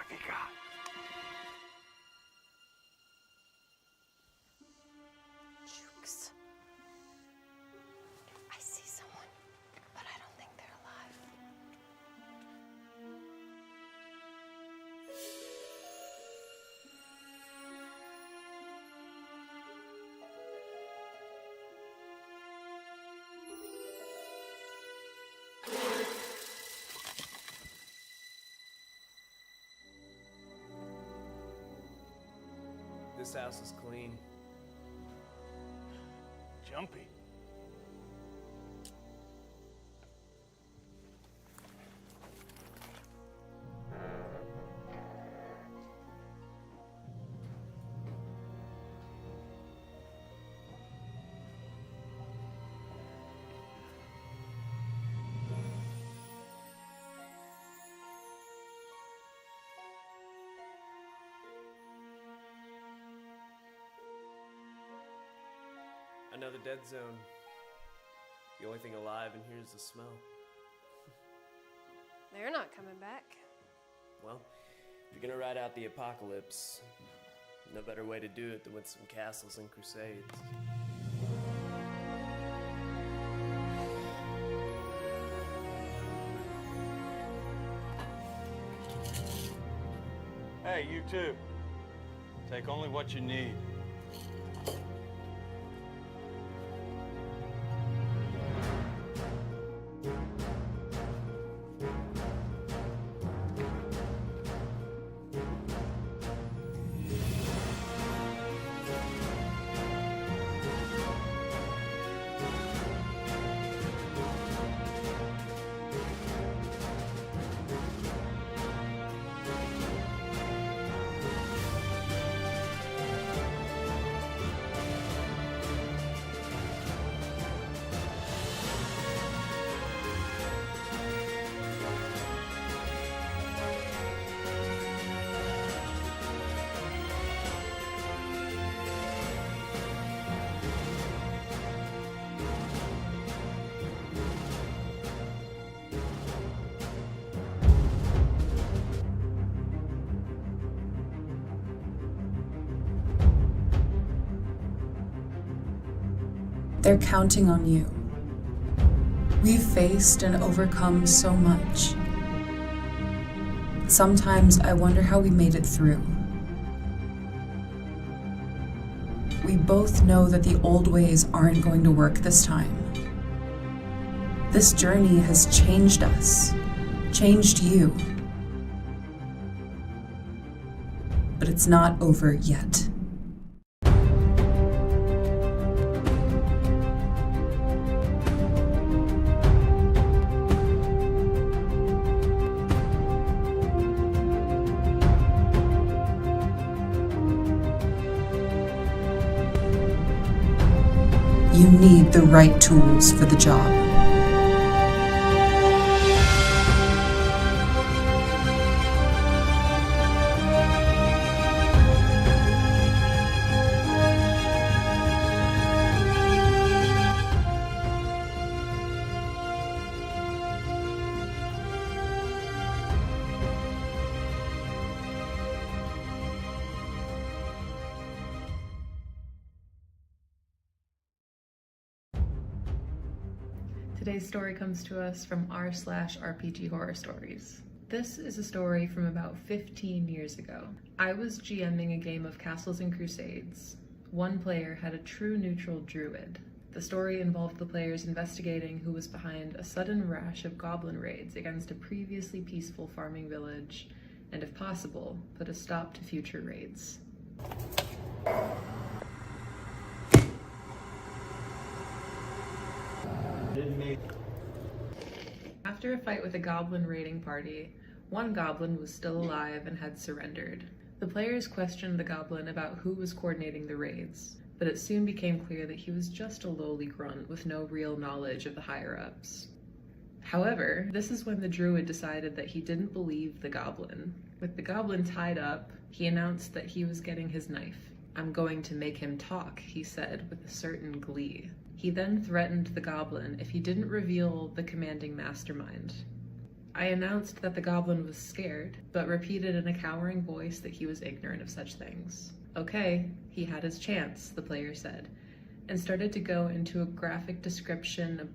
have you got? Jukes. I see someone, but I don't think they're alive. This house is clean. Jumpy. Another dead zone. The only thing alive in here is the smell. They're not coming back. Well, if you're gonna ride out the apocalypse, no better way to do it than with some castles and crusades. Hey, you too. Take only what you need. They're counting on you. We've faced and overcome so much. Sometimes I wonder how we made it through. We both know that the old ways aren't going to work this time. This journey has changed us, changed you. But it's not over yet. You need the right tools for the job. Today's story comes to us from r/RPG Horror Stories. This is a story from about 15 years ago. I was GMing a game of Castles and Crusades. One player had a true neutral druid. The story involved the players investigating who was behind a sudden rash of goblin raids against a previously peaceful farming village, and if possible, put a stop to future raids. After a fight with a goblin raiding party, one goblin was still alive and had surrendered. The players questioned the goblin about who was coordinating the raids, but it soon became clear that he was just a lowly grunt with no real knowledge of the higher-ups. However, this is when the druid decided that he didn't believe the goblin. With the goblin tied up, he announced that he was getting his knife. "I'm going to make him talk," he said with a certain glee. He then threatened the goblin if he didn't reveal the commanding mastermind. I announced that the goblin was scared, but repeated in a cowering voice that he was ignorant of such things. Okay, he had his chance, the player said, and started to go into a graphic description of...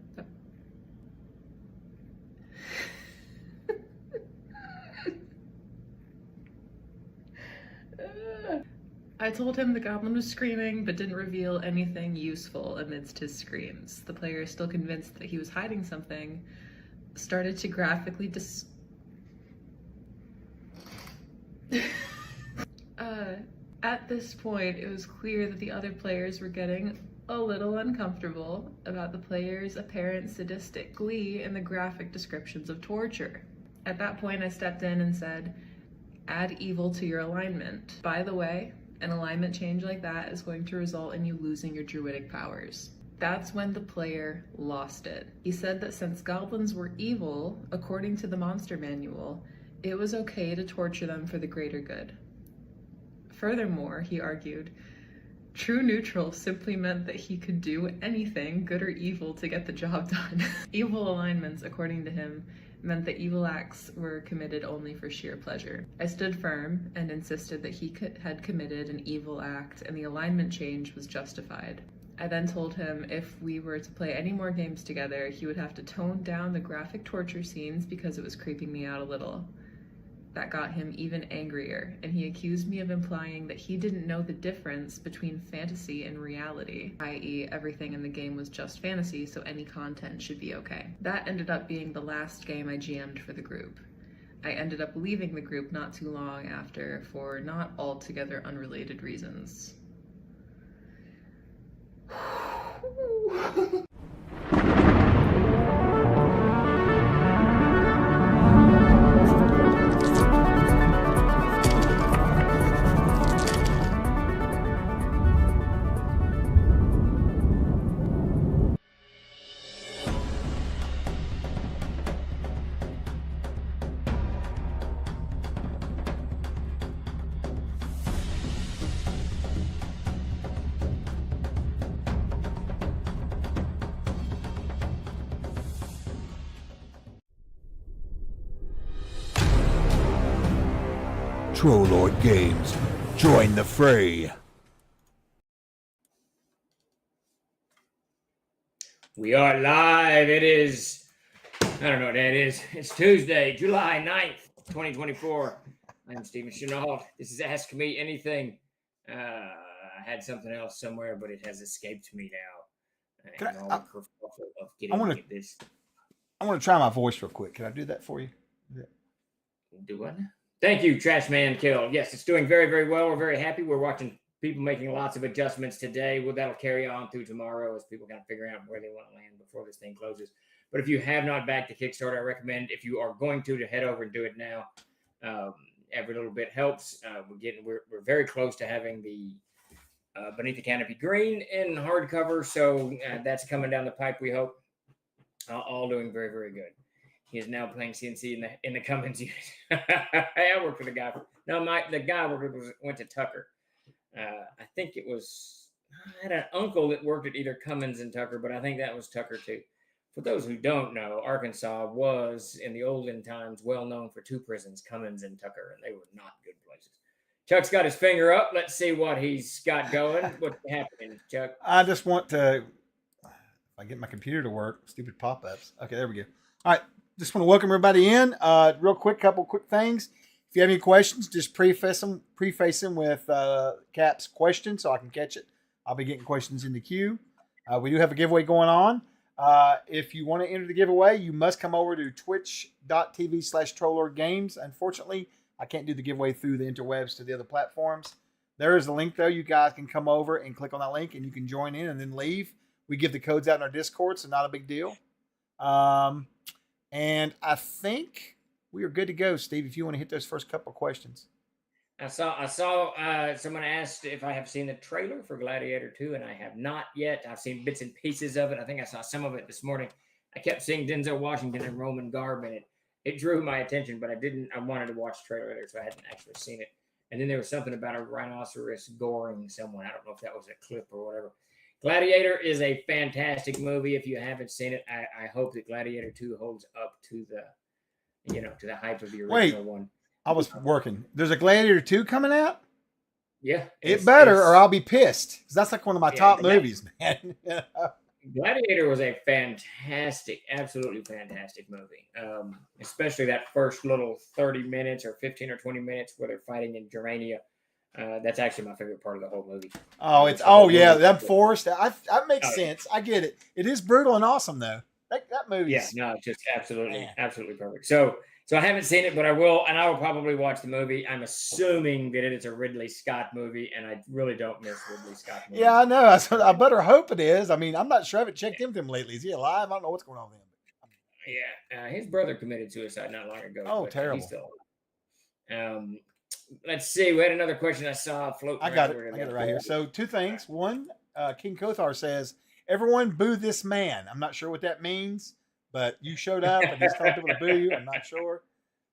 I told him the goblin was screaming, but didn't reveal anything useful amidst his screams. The player, still convinced that he was hiding something, started to graphically At this point, it was clear that the other players were getting a little uncomfortable about the player's apparent sadistic glee in the graphic descriptions of torture. At that point, I stepped in and said, "Add evil to your alignment. By the way, an alignment change like that is going to result in you losing your druidic powers." That's when the player lost it. He said that since goblins were evil, according to the monster manual, it was okay to torture them for the greater good. Furthermore, he argued, true neutral simply meant that he could do anything, good or evil, to get the job done. Evil alignments, according to him, meant that evil acts were committed only for sheer pleasure. I stood firm and insisted that he had committed an evil act and the alignment change was justified. I then told him if we were to play any more games together, he would have to tone down the graphic torture scenes because it was creeping me out a little. That got him even angrier, and he accused me of implying that he didn't know the difference between fantasy and reality, i.e. everything in the game was just fantasy, so any content should be okay. That ended up being the last game I GM'd for the group. I ended up leaving the group not too long after for not altogether unrelated reasons. Trollord Games. Join the fray. We are live. It is, I don't know what that is. It's Tuesday, July 9th, 2024. I'm Stephen Chenault. This is Ask Me Anything. I had something else somewhere, but it has escaped me now. I want to try my voice real quick. Can I do that for you? Do what? Thank you, Trash Man Kill. Yes, it's doing very, very well. We're very happy. We're watching people making lots of adjustments today. Well, that'll carry on through tomorrow as people kind of figure out where they want to land before this thing closes. But if you have not backed the Kickstarter, I recommend, if you are going to head over and do it now. Every little bit helps. We're very close to having the Beneath the Canopy Green in hardcover, so that's coming down the pipe. We hope. All doing very, very good. He is now playing CNC in the Cummins unit. I worked with a guy. The guy I worked with went to Tucker. I think it was. I had an uncle that worked at either Cummins and Tucker, but I think that was Tucker too. For those who don't know, Arkansas was in the olden times well known for two prisons, Cummins and Tucker, and they were not good places. Chuck's got his finger up. Let's see what he's got going. What's happening, Chuck? I just want to. If I get my computer to work, stupid pop-ups. Okay, there we go. All right. Just want to welcome everybody in. Real quick, couple quick things. If you have any questions, just preface them with Cap's question so I can catch it. I'll be getting questions in the queue. We do have a giveaway going on. If you want to enter the giveaway, you must come over to twitch.tv/TrollordGames. Unfortunately, I can't do the giveaway through the interwebs to the other platforms. There is a link, though. You guys can come over and click on that link, and you can join in and then leave. We give the codes out in our Discord, so not a big deal. And I think we are good to go, Steve, if you want to hit those first couple of questions. I saw someone asked if I have seen the trailer for Gladiator 2, and I have not yet. I've seen bits and pieces of it. I think I saw some of it this morning. I kept seeing Denzel Washington in Roman garb in it. It drew my attention, but I wanted to watch the trailer later, so I hadn't actually seen it. And then there was something about a rhinoceros goring someone. I don't know if that was a clip or whatever. Gladiator is a fantastic movie. If you haven't seen it, I hope that Gladiator 2 holds up to to the hype of the Wait. original one. I was working. There's a Gladiator 2 coming out? Yeah. It better or I'll be pissed. Because that's like one of my top movies, man. Gladiator was a fantastic, absolutely fantastic movie. Especially that first little 30 minutes or 15 or 20 minutes where they're fighting in Germania. That's actually my favorite part of the whole movie. That forest. That makes sense. I get it. It is brutal and awesome though. That movie. Yeah, no, it's just absolutely perfect. So I haven't seen it, but I will, and I will probably watch the movie. I'm assuming that it is a Ridley Scott movie, and I really don't miss Ridley Scott movies. Yeah, I know. I better hope it is. I mean, I'm not sure. I haven't checked in with him lately. Is he alive? I don't know what's going on with him. Yeah, his brother committed suicide not long ago. Oh, terrible. He's still alive. Let's see. We had another question I saw floating. I got it right here. So 2 things. One, King Kothar says, "Everyone boo this man." I'm not sure what that means, but you showed up and he's telling people to boo you. I'm not sure.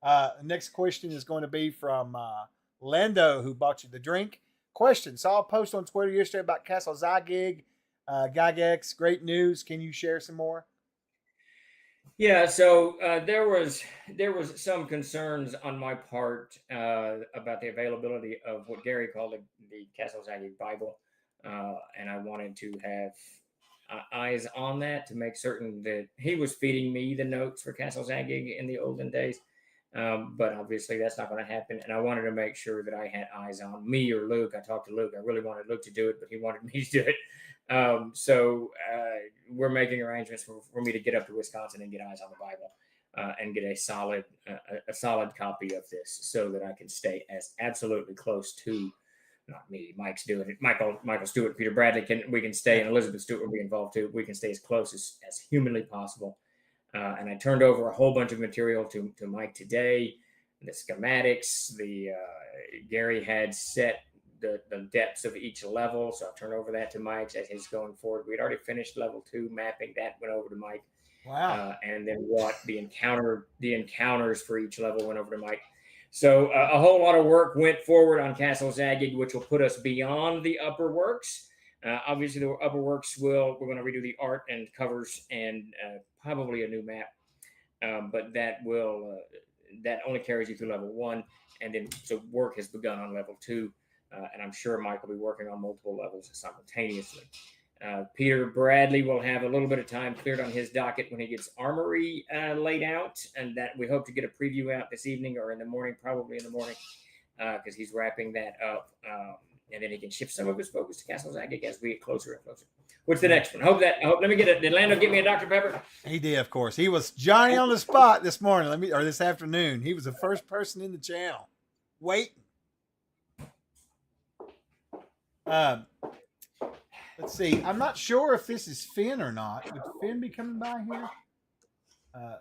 The next question is going to be from Lando, who bought you the drink. Question: saw a post on Twitter yesterday about Castle Zygig, Gygex. Great news. Can you share some more? Yeah, so there was some concerns on my part about the availability of what Gary called the Castle Zygig Bible, and I wanted to have eyes on that to make certain that he was feeding me the notes for Castle Zygig in the olden days. But obviously that's not going to happen. And I wanted to make sure that I had eyes on me or Luke. I talked to Luke. I really wanted Luke to do it, but he wanted me to do it. So we're making arrangements for me to get up to Wisconsin and get eyes on the Bible and get a solid copy of this so that I can stay as absolutely close to, not me, Mike's doing it. Michael Stewart, Peter Bradley we can stay, and Elizabeth Stewart will be involved too. We can stay as close as humanly possible. And I turned over a whole bunch of material to Mike today. The schematics, Gary had set the depths of each level, so I turned over that to Mike as he's going forward. We'd already finished level 2 mapping. That went over to Mike. Wow. And then the encounters for each level went over to Mike. So a whole lot of work went forward on Castle Zygig, which will put us beyond the upper works. Obviously, the upper works we're going to redo the art and covers and probably a new map. But that only carries you through level 1. And then, so work has begun on level 2. And I'm sure Mike will be working on multiple levels simultaneously. Peter Bradley will have a little bit of time cleared on his docket when he gets Armory laid out. And that we hope to get a preview out this evening or in the morning, probably in the morning, because he's wrapping that up. And then he can shift some of his focus to Castle Zygig as we get closer and closer. What's the next one? Let me get it. Did Lando get me a Dr. Pepper? He did, of course. He was Johnny on the spot this morning. Or this afternoon. He was the first person in the channel. Waiting. Let's see. I'm not sure if this is Finn or not. Would Finn be coming by here? I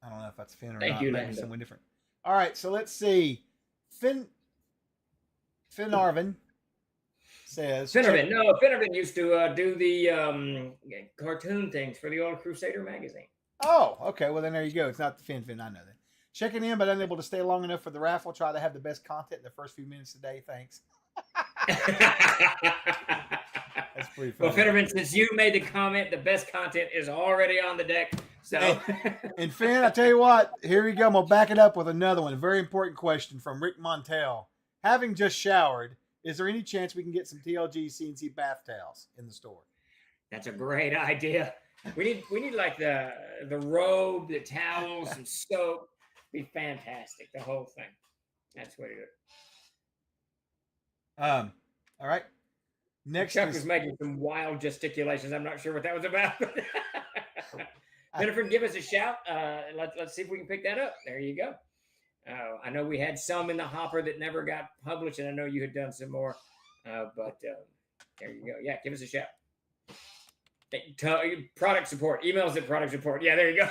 don't know if that's Finn or Thank not. you, Maybe Lando. someone different. All right, so let's see. Finn Arvin says. Finnerman used to do the cartoon things for the old Crusader magazine. Oh, okay. Well, then there you go. It's not the Finn. I know that. Checking in, but unable to stay long enough for the raffle. Try to have the best content in the first few minutes today. Thanks. That's pretty funny. Well, Finnerman, since you made the comment, the best content is already on the deck. So, and Finn, I tell you what, here we go. I'm gonna back it up with another one. A very important question from Rick Montel. Having just showered, is there any chance we can get some TLG CNC bath towels in the store? That's a great idea. We need like the robe, the towels, some soap. Be fantastic. The whole thing. That's what it is. All right. Next, Chuck was making some wild gesticulations. I'm not sure what that was about. Jennifer, give us a shout. Let's see if we can pick that up. There you go. I know we had some in the hopper that never got published, and I know you had done some more. But there you go. Yeah, give us a shout. Product support. Emails at product support. Yeah, there you go.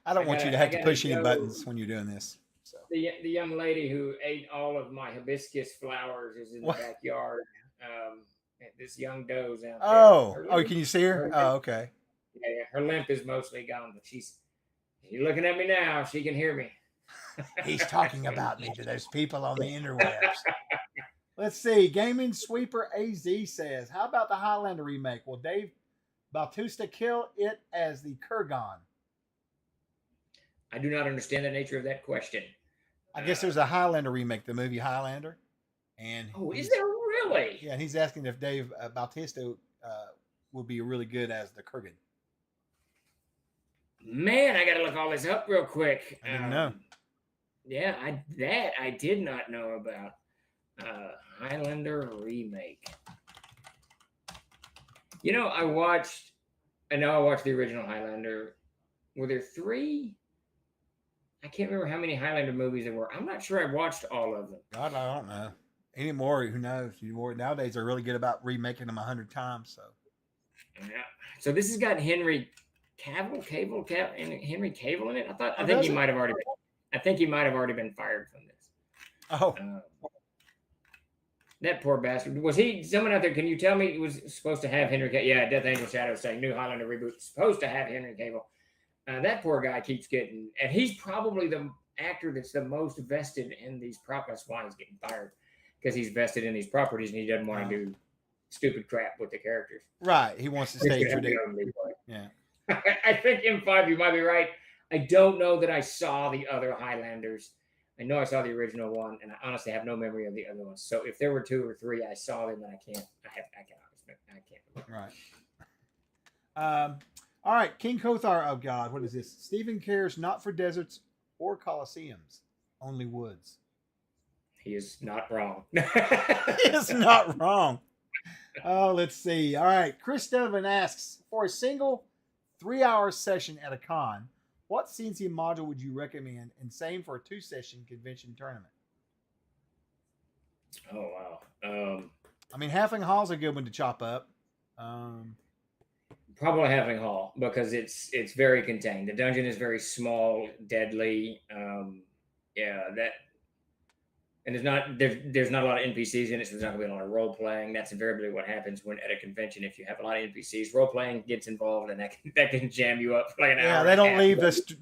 I don't want you to have to push any buttons when you're doing this. So. The young lady who ate all of my hibiscus flowers is in the backyard. This young doe's out there. Oh, can you see her? Oh, okay. Yeah, her limp is mostly gone, but she's looking at me now. She can hear me. He's talking about me to those people on the interwebs. Let's see. Gaming Sweeper AZ says, how about the Highlander remake? Will Dave Bautista killed it as the Kurgan. I do not understand the nature of that question. I guess there's a Highlander remake, the movie Highlander. And Oh, is there really? Yeah, and he's asking if Dave Bautista would be really good as the Kurgan. Man, I gotta look all this up real quick. I didn't know. Yeah, I did not know about. Highlander remake. You know, I watched the original Highlander. Were there 3? I can't remember how many Highlander movies there were. I'm not sure I watched all of them. God, I don't know. Anymore, who knows? Nowadays, they're really good about remaking them 100 times. So, Yeah. So this has got Henry Cavill and Henry Cavill in it. I think he might have already been fired from this. Oh. That poor bastard. Was he someone out there? Can you tell me he was supposed to have Henry Cavill? Yeah, Death Angel Shadow saying new Highlander reboot supposed to have Henry Cavill. That poor guy keeps getting, and he's probably the actor that's the most vested in these properties. That's why he's getting fired, because he's vested in these properties and he doesn't want to do stupid crap with the characters. Right. He wants to stay traditional. Yeah. I think M5, you might be right. I don't know that I saw the other Highlanders. I know I saw the original one, and I honestly have no memory of the other ones. So if there were 2 or 3, I saw them, and I can't. Right. All right, King Kothar. Oh God, what is this? Stephen cares not for deserts or coliseums, only woods. He is not wrong. He is not wrong. Oh, let's see. All right, Chris Donovan asks, for a single 3-hour session at a con, what CNC module would you recommend? And same for a 2-session convention tournament. Oh wow. I mean, Halfling Hall's a good one to chop up. Probably Halfling Hall, because it's very contained. The dungeon is very small, deadly. And there's not a lot of NPCs in it, so there's not gonna be a lot of role playing. That's invariably what happens when at a convention. If you have a lot of NPCs, role playing gets involved, and that can jam you up for like an hour. Yeah, they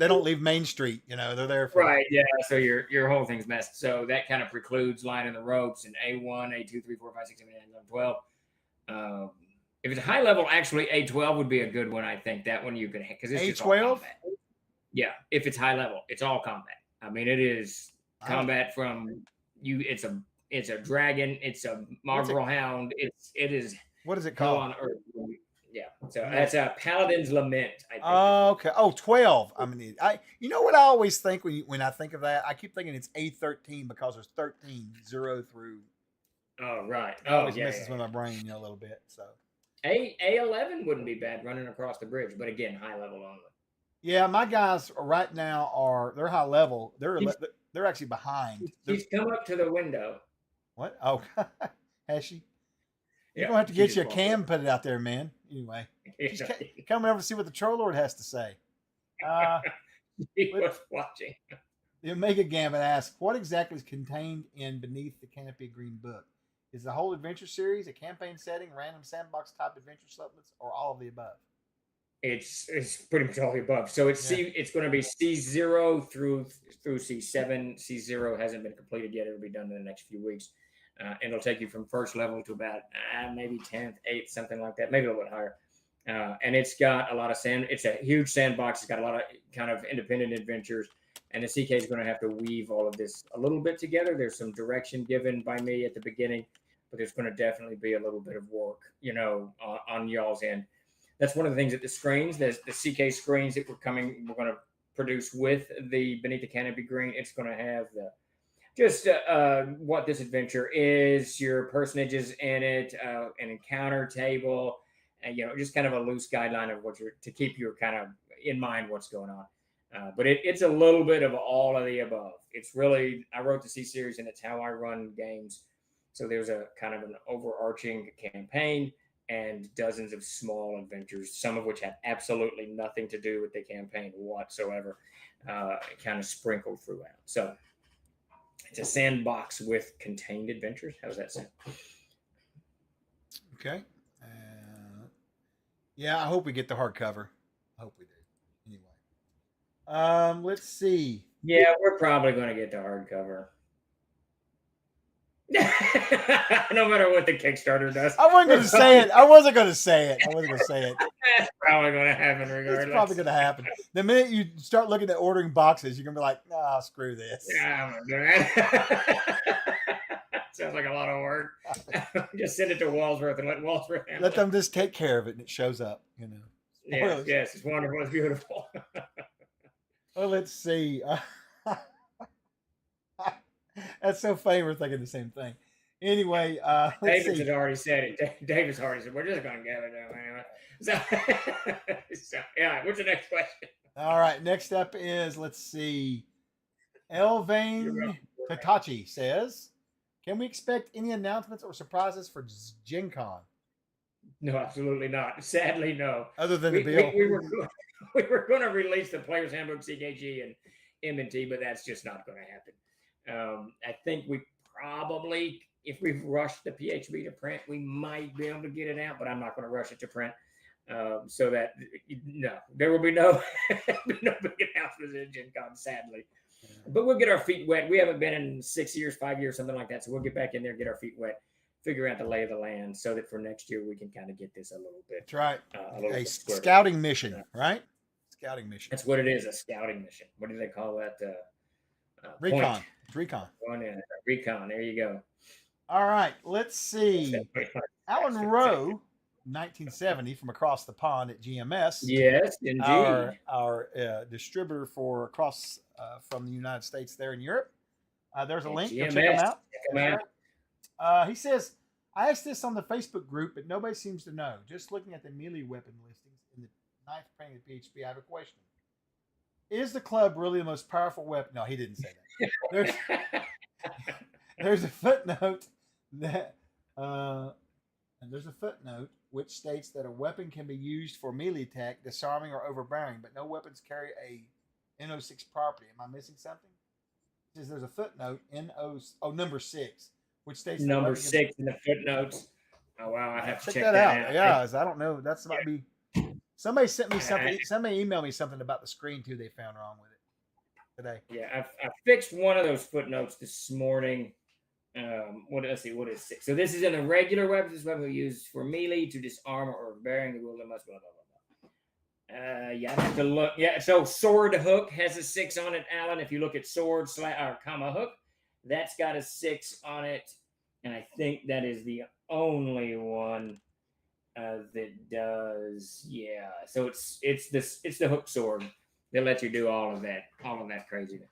don't leave Main Street. They're there for right. Yeah, so your whole thing's messed. So that kind of precludes lining the ropes and A1, A2, 3, 4, 5, 6, 7, 8, 9, 12. If it's high level, actually A12 would be a good one. I think that one you could, because it's just all combat. Yeah, if it's high level, it's all combat. I mean, it is combat from you. It's a dragon. It's a mongrel hound. It is. What is it called? On Earth. Yeah. So that's a Paladin's Lament. I think. Oh, okay. Oh, 12. I mean, you know what I always think when I think of that? I keep thinking it's A13 because there's 13, 0 through. Oh, right. It always messes with my brain a little bit. So. A11 wouldn't be bad running across the bridge, but again, high level only. Yeah, my guys right now they're high level. They're actually behind. She's come up to the window. What? Oh, has she? You're Yeah, gonna have to get you a cam, put it out there, man. Anyway, she's coming over to see what the Troll Lord has to say. He was watching. The Omega Gambit asks, "What exactly is contained in Beneath the Canopy of Green book? Is the whole adventure series a campaign setting, random sandbox type adventure supplements, or all of the above?" It's pretty much all the above. So it's going to be C0 through C7. C0 hasn't been completed yet. It'll be done in the next few weeks. And it'll take you from first level to about maybe 10th, 8th, something like that, maybe a little bit higher. And it's got a lot of sand. It's a huge sandbox. It's got a lot of kind of independent adventures. And the CK is going to have to weave all of this a little bit together. There's some direction given by me at the beginning, but there's going to definitely be a little bit of work, on y'all's end. That's one of the things that the screens, the CK screens that we're going to produce with the Beneath the Canopy Green. It's going to have what this adventure is, your personages in it, an encounter table, and just kind of a loose guideline of to keep you kind of in mind what's going on. But it's a little bit of all of the above. It's really, I wrote the C series and it's how I run games. So there's a kind of an overarching campaign and dozens of small adventures, some of which have absolutely nothing to do with the campaign whatsoever, kind of sprinkled throughout. So it's a sandbox with contained adventures. How's that sound? Okay. Yeah, I hope we get the hardcover. I hope we do. Anyway. Let's see. Yeah, we're probably going to get the hardcover. No matter what the Kickstarter does. I wasn't going to say it. I wasn't going to say it. That's probably going to happen regardless. It's probably going to happen. The minute you start looking at ordering boxes, you're going to be like, nah, screw this. Yeah, I'm gonna do that. Sounds like a lot of work. Just send it to Walsworth and let Walsworth handle Let it. them just take care of it and it shows up, you know. Yes, it's wonderful. It's beautiful. Well, let's see. That's so funny. We're thinking the same thing. Anyway, let's Davis see. had already said it. Davis already said, we're just going to give it to him anyway. So, yeah, what's the next question? All right. Next up is, let's see. Elvain Tatachi says, can we expect any announcements or surprises for Gen Con? No, absolutely not. Sadly, no. Other than the bill. We were going to release the Player's Handbook, CKG, and M&T, but that's just not going to happen. I think we probably, if we've rushed the PHB to print, we might be able to get it out, but I'm not going to rush it to print. So that, no, there will be no, big announcements at Gen Con, sadly. But we'll get our feet wet. We haven't been in 6 years, 5 years, something like that. So we'll get back in there, get our feet wet, figure out the lay of the land so that for next year we can kind of get this a little bit. That's right. A scouting mission, right? Scouting mission. That's what it is, a scouting mission. What do they call that? Recon. It's recon. Going in. Recon. There you go. All right. Let's see. Alan Rowe, 1970, from across the pond at GMS. Yes, indeed. Our distributor for across from the United States there in Europe. There's a link. Go check them out. He says, I asked this on the Facebook group, but nobody seems to know. Just looking at the melee weapon listings in the 9th printing of PHP, I have a question. Is the club really the most powerful weapon? No, he didn't say that. There's a footnote that which states that a weapon can be used for melee attack, disarming, or overbearing, but no weapons carry a NO6 property. Am I missing something? It says there's a footnote number 6, which states number 6 in the footnotes. Oh wow, I have to check that out. Yeah, I don't know. That's might be. Somebody sent me something. Somebody emailed me something about the screen too. They found wrong with it today. Yeah, I fixed one of those footnotes this morning. Let's see, what is 6? So this is in a regular weapon. This weapon we use for melee to disarm or bearing the wielder must blah blah blah. Yeah, I have to look. Yeah, so sword hook has a 6 on it, Alan. If you look at sword comma hook, that's got a 6 on it, and I think that is the only one that does. Yeah, so it's the hook sword that lets you do all of that craziness.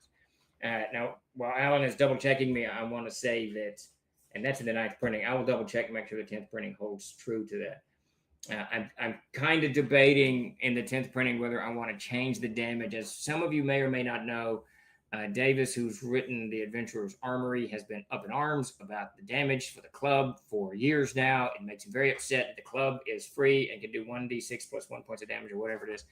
Now, while Alan is double checking me, I want to say that, and that's in the 9th printing. I will double check and make sure the 10th printing holds true to that. I'm kind of debating in the 10th printing whether I want to change the damage. As some of you may or may not know, Davis, who's written The Adventurer's Armory, has been up in arms about the damage for the club for years now. It makes him very upset that the club is free and can do 1d6 plus 1 points of damage or whatever it is.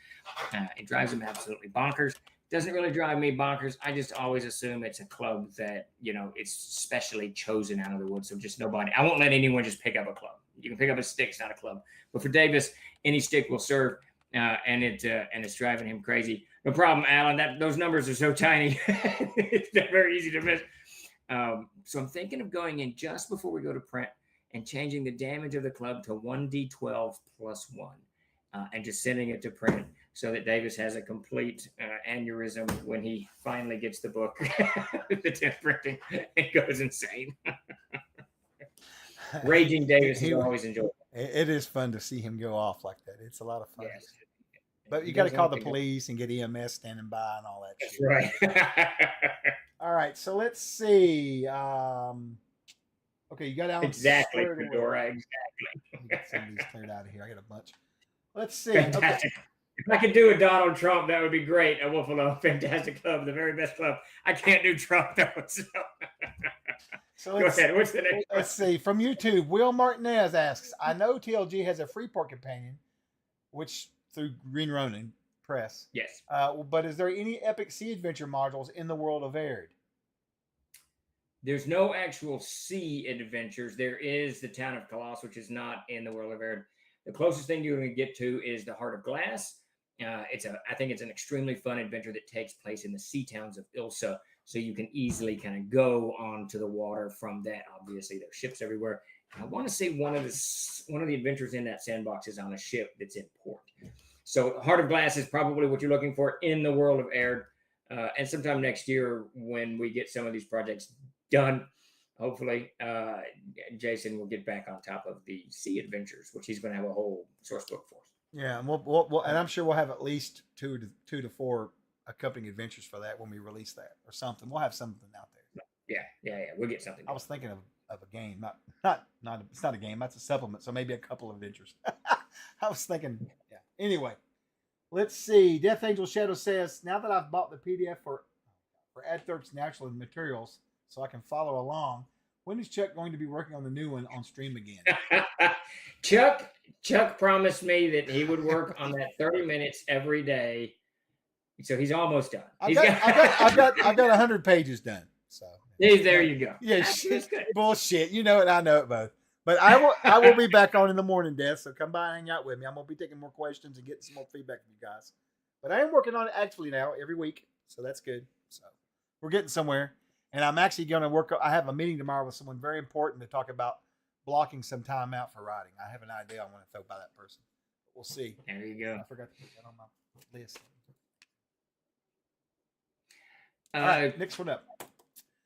It drives him absolutely bonkers. Doesn't really drive me bonkers. I just always assume it's a club that, it's specially chosen out of the woods. So just nobody, I won't let anyone just pick up a club. You can pick up a stick, it's not a club. But for Davis, any stick will serve, and it's driving him crazy. No problem, Alan. Those numbers are so tiny. It's not very easy to miss. So I'm thinking of going in just before we go to print and changing the damage of the club to 1d12 plus 1, and just sending it to print so that Davis has a complete aneurysm when he finally gets the book, the 10th printing, and goes insane. Raging Davis is always enjoyable. It is fun to see him go off like that. It's a lot of fun. Yes. But you got to call the police and get EMS standing by and all that That's shit. right. All right, so let's see. Okay, you got out Exactly, Fedora, exactly. Get some of these cleared out of here. I got a bunch. Let's see. Fantastic. Okay. If I could do a Donald Trump, that would be great. A Wolfalo, fantastic club, the very best club. I can't do Trump though. So go ahead. What's the next? Let's see. From YouTube, Will Martinez asks, I know TLG has a Freeport companion, which through Green Ronin Press. Yes. But is there any epic sea adventure modules in the world of Aird? There's no actual sea adventures. There is the Town of Colossus, which is not in the world of Aird. The closest thing you're going to get to is the Heart of Glass. I think it's an extremely fun adventure that takes place in the sea towns of Ilsa. so you can easily kind of go onto the water from that. Obviously, there's ships everywhere. I want to say one of the adventures in that sandbox is on a ship that's in port. So Heart of Glass is probably what you're looking for in the world of Aird. And sometime next year, when we get some of these projects done, hopefully, Jason will get back on top of the sea adventures, which he's going to have a whole source book for us. Yeah, and we'll and I'm sure we'll have at least two to four accompanying adventures for that when we release that or something. We'll have something out there. Yeah. We'll get something. I was thinking of a game, not it's not a game. That's a supplement, so maybe a couple of adventures. I was thinking, yeah. Anyway, let's see. Death Angel Shadow says, now that I've bought the PDF for Adthorpe's Natural Materials, so I can follow along. When is Chuck going to be working on the new one on stream again? Chuck promised me that he would work on that 30 minutes every day, so he's almost done. I've got 100 pages done. So there you go. Yeah, shit, bullshit. You know it. I know it both. But I will be back on in the morning, Death. So come by and hang out with me. I'm gonna be taking more questions and getting some more feedback from you guys. But I am working on it actually now every week, so that's good. So we're getting somewhere. And I'm actually going to work. I have a meeting tomorrow with someone very important to talk about blocking some time out for writing. I have an idea I want to throw by that person. But we'll see. There you go. I forgot to put that on my list. All right, next one up.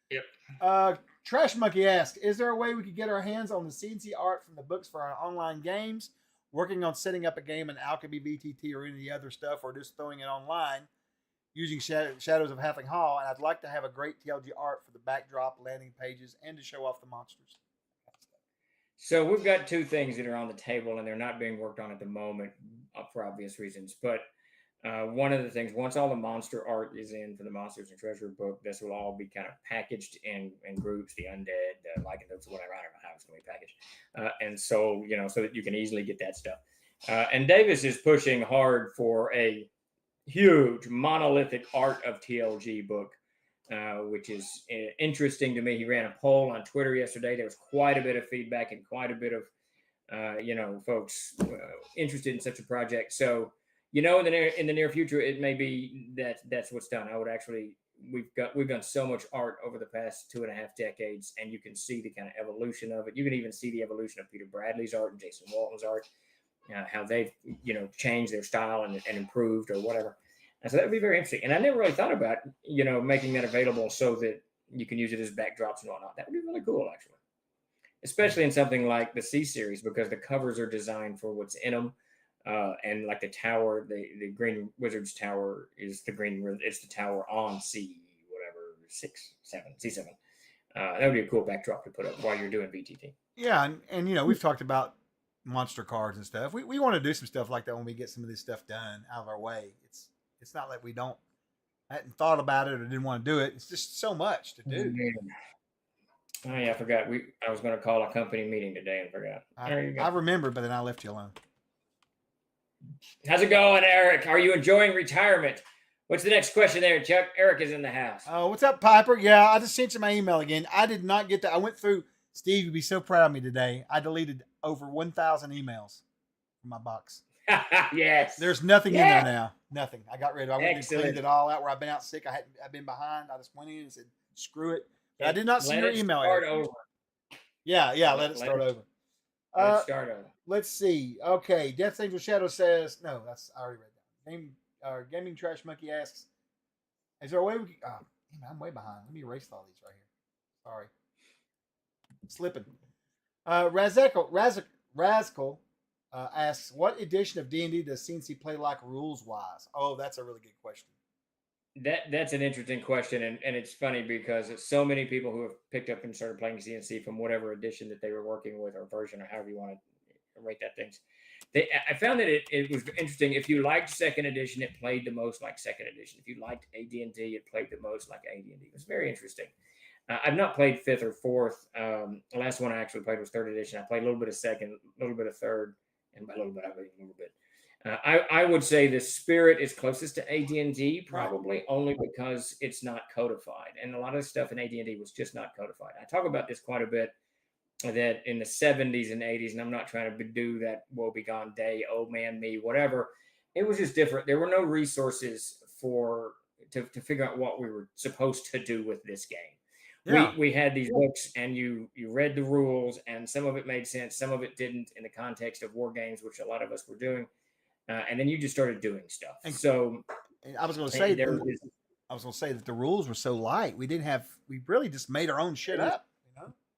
Yep. Trash Monkey asks, is there a way we could get our hands on the CNC art from the books for our online games? Working on setting up a game in Alchemy, VTT, or any other stuff, or just throwing it online using Shadows of Halfling Hall, and I'd like to have a great TLG art for the backdrop, landing pages, and to show off the monsters. So we've got two things that are on the table, and they're not being worked on at the moment for obvious reasons. But one of the things, once all the monster art is in for the Monsters and Treasure book, this will all be kind of packaged in groups, the undead, lycanthropes, whatever. I don't know how it's going to be packaged. And so, so that you can easily get that stuff. And Davis is pushing hard for a huge monolithic art of TLG book, which is interesting to me. He ran a poll on Twitter yesterday. There was quite a bit of feedback and quite a bit of, folks interested in such a project. So, in the near future, it may be that's what's done. I would actually, we've done so much art over the past 2.5 decades, and you can see the kind of evolution of it. You can even see the evolution of Peter Bradley's art and Jason Walton's art. How they've, changed their style and improved or whatever. And so that would be very interesting. And I never really thought about, making that available so that you can use it as backdrops and whatnot. That would be really cool, actually. Especially in something like the C series, because the covers are designed for what's in them. And like the tower, the Green Wizard's Tower is it's the tower on C7. That would be a cool backdrop to put up while you're doing VTT. Yeah. And we've talked about monster cards and stuff. We want to do some stuff like that when we get some of this stuff done out of our way. It's not like we hadn't thought about it or didn't want to do it. It's just so much to do. Oh yeah, I forgot. I was going to call a company meeting today and forgot. I remember, but then I left you alone. How's it going, Eric? Are you enjoying retirement? What's the next question there, Chuck? Eric is in the house. Oh, what's up, Piper? Yeah, I just sent you my email again. I did not get that. I went through. Steve, you'd be so proud of me today. I deleted over 1,000 emails from my box. Yes. There's nothing in there now. Nothing. I got rid of it. I went and Excellent. cleaned it all out where I've been out sick. I've been behind. I just went in and said, screw it. But I did not see your email. Start over. Yeah. Let it start over. Let it start over. Let's see. Okay. Death Angel Shadow says, no, I already read that. Gaming Trash Monkey asks, is there a way we can, I'm way behind. Let me erase all these right here. Sorry. Slipping. Razkal asks, what edition of D&D does CNC play like rules-wise? Oh, that's a really good question. That's an interesting question, and it's funny because it's so many people who have picked up and started playing CNC from whatever edition that they were working with or version or however you want to rate that things. I found that it was interesting. If you liked second edition, it played the most like second edition. If you liked AD&D, it played the most like AD&D. It was very interesting. I've not played fifth or fourth. The last one I actually played was third edition. I played a little bit of second, a little bit of third, and by a little bit, I mean a little bit. I would say the spirit is closest to AD&D, probably only because it's not codified. And a lot of the stuff in AD&D was just not codified. I talk about this quite a bit, that in the 70s and 80s, and I'm not trying to do that woe begone day, oh man, me, whatever. It was just different. There were no resources for to figure out what we were supposed to do with this game. Yeah. We had these books, and you read the rules, and some of it made sense, some of it didn't in the context of war games, which a lot of us were doing, and then you just started doing stuff. And so I was going to say there was, that the rules were so light. We really just made our own shit up.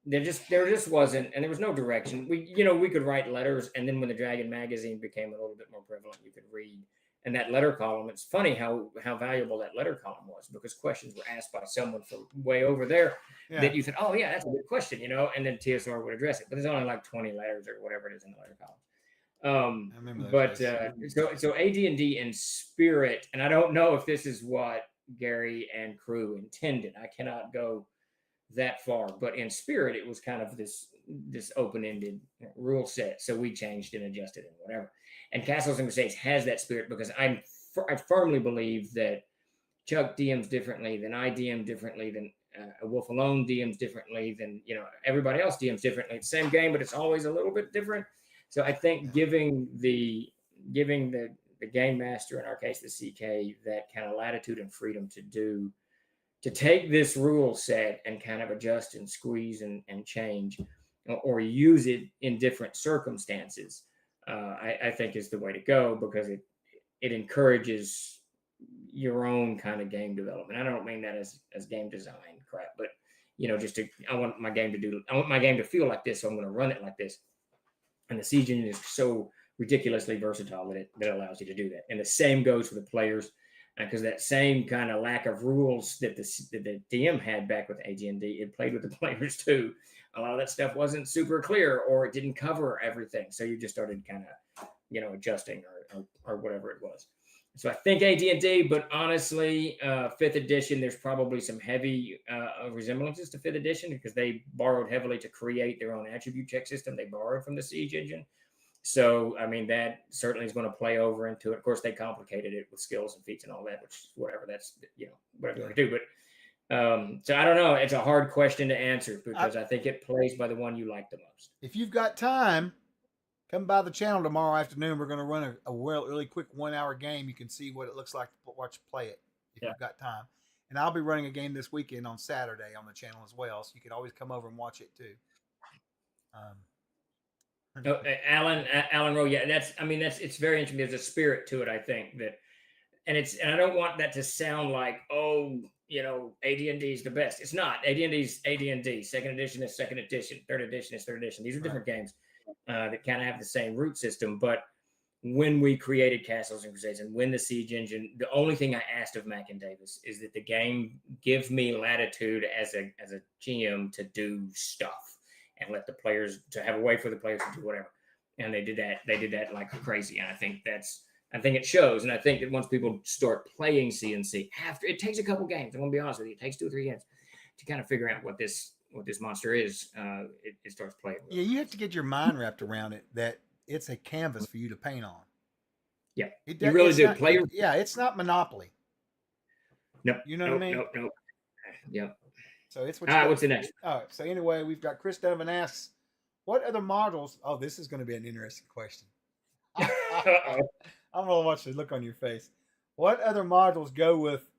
there just wasn't, and there was no direction. We could write letters, and then when the Dragon magazine became a little bit more prevalent, you could read. And that letter column, it's funny how valuable that letter column was, because questions were asked by someone from way over there that you said, oh yeah, that's a good question, and then TSR would address it. But there's only like 20 letters or whatever it is in the letter column. I remember But that. so AD&D in spirit, and I don't know if this is what Gary and crew intended. I cannot go that far, but in spirit, it was kind of this open-ended rule set. So we changed and adjusted and whatever. And Castles and Crusades has that spirit, because I firmly believe that Chuck DMs differently than I DM differently than Wolf Alone DMs differently than everybody else DMs differently. It's the same game, but it's always a little bit different. So I think giving the game master, in our case the CK, that kind of latitude and freedom to take this rule set and kind of adjust and squeeze and change, or use it in different circumstances, I think is the way to go, because it encourages your own kind of game development. I don't mean that as game design crap, but I want my game to feel like this, so I'm going to run it like this. And the Siege Engine is so ridiculously versatile that it allows you to do that. And the same goes for the players, because that same kind of lack of rules that the DM had back with AD&D, it played with the players too. A lot of that stuff wasn't super clear, or it didn't cover everything. So you just started kind of, adjusting or whatever it was. So I think AD&D, but honestly, 5th edition, there's probably some heavy resemblances to 5th edition, because they borrowed heavily to create their own attribute check system. They borrowed from the Siege Engine. So, I mean, that certainly is going to play over into it. Of course, they complicated it with skills and feats and all that, which, whatever, that's, whatever you want to do. But so I don't know. It's a hard question to answer, because I think it plays by the one you like the most. If you've got time, come by the channel tomorrow afternoon. We're going to run a really quick 1 hour game. You can see what it looks like to watch you play it if you've got time. And I'll be running a game this weekend on Saturday on the channel as well. So you can always come over and watch it too. Alan Rowe. Yeah, it's very interesting. There's a spirit to it, I think, and I don't want that to sound like, AD&D is the best. It's not. AD&D is AD&D. Second edition is second edition. Third edition is third edition. These are different games that kind of have the same root system. But when we created Castles and Crusades and when the Siege Engine, the only thing I asked of Mac and Davis is that the game give me latitude as a GM to do stuff and let the players, to have a way for the players to do whatever. And they did that. They did that like crazy. And I think it shows. And I think that once people start playing CNC, after it takes a couple games, I'm going to be honest with you, it takes 2 or 3 games to kind of figure out what this monster is. It starts playing. Yeah, you have to get your mind wrapped around it that it's a canvas for you to paint on. Yeah, you really do. It's not Monopoly. Nope. You know what I mean? Nope. Yeah. So it's what's the next? All right. So anyway, we've got Chris Donovan asks, what other modules? Oh, this is going to be an interesting question. I'm going to watch the look on your face. What other modules go with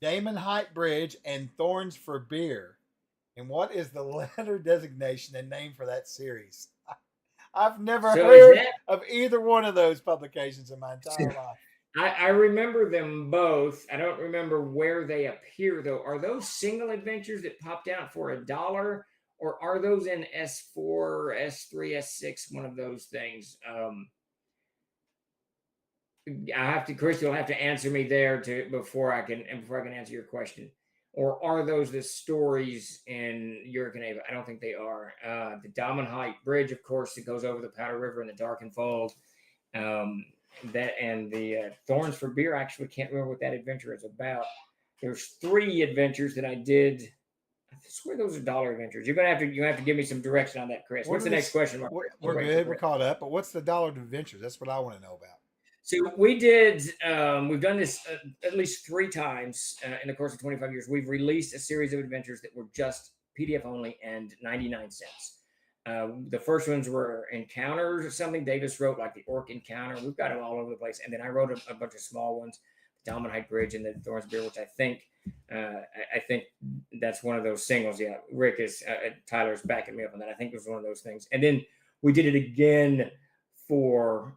Damon Height Bridge and Thorns for Beer? And what is the letter designation and name for that series? I've never heard of either one of those publications in my entire life. I remember them both. I don't remember where they appear, though. Are those single adventures that popped out for $1, or are those in S4, S3, S6, one of those things? Chris, you'll have to answer me there before I can answer your question. Or are those the stories in Uric and Ava? I don't think they are. The Diamond Height Bridge, of course, that goes over the Powder River and the Darkenfold. That and the Thorns for Beer. I actually can't remember what that adventure is about. There's 3 adventures that I did. I swear those are dollar adventures. You're gonna have to give me some direction on that, Chris. What's the next question? We're good. We're caught up. But what's the dollar adventures? That's what I want to know about. So we did. We've done this at least 3 times in the course of 25 years. We've released a series of adventures that were just PDF only and 99 cents. The first ones were encounters or something. Davis wrote like the Orc Encounter. We've got them all over the place. And then I wrote a bunch of small ones. Dolomite Bridge and the Thornsbury, which I think that's one of those singles. Yeah, Rick is Tyler's backing me up on that. I think it was one of those things. And then we did it again for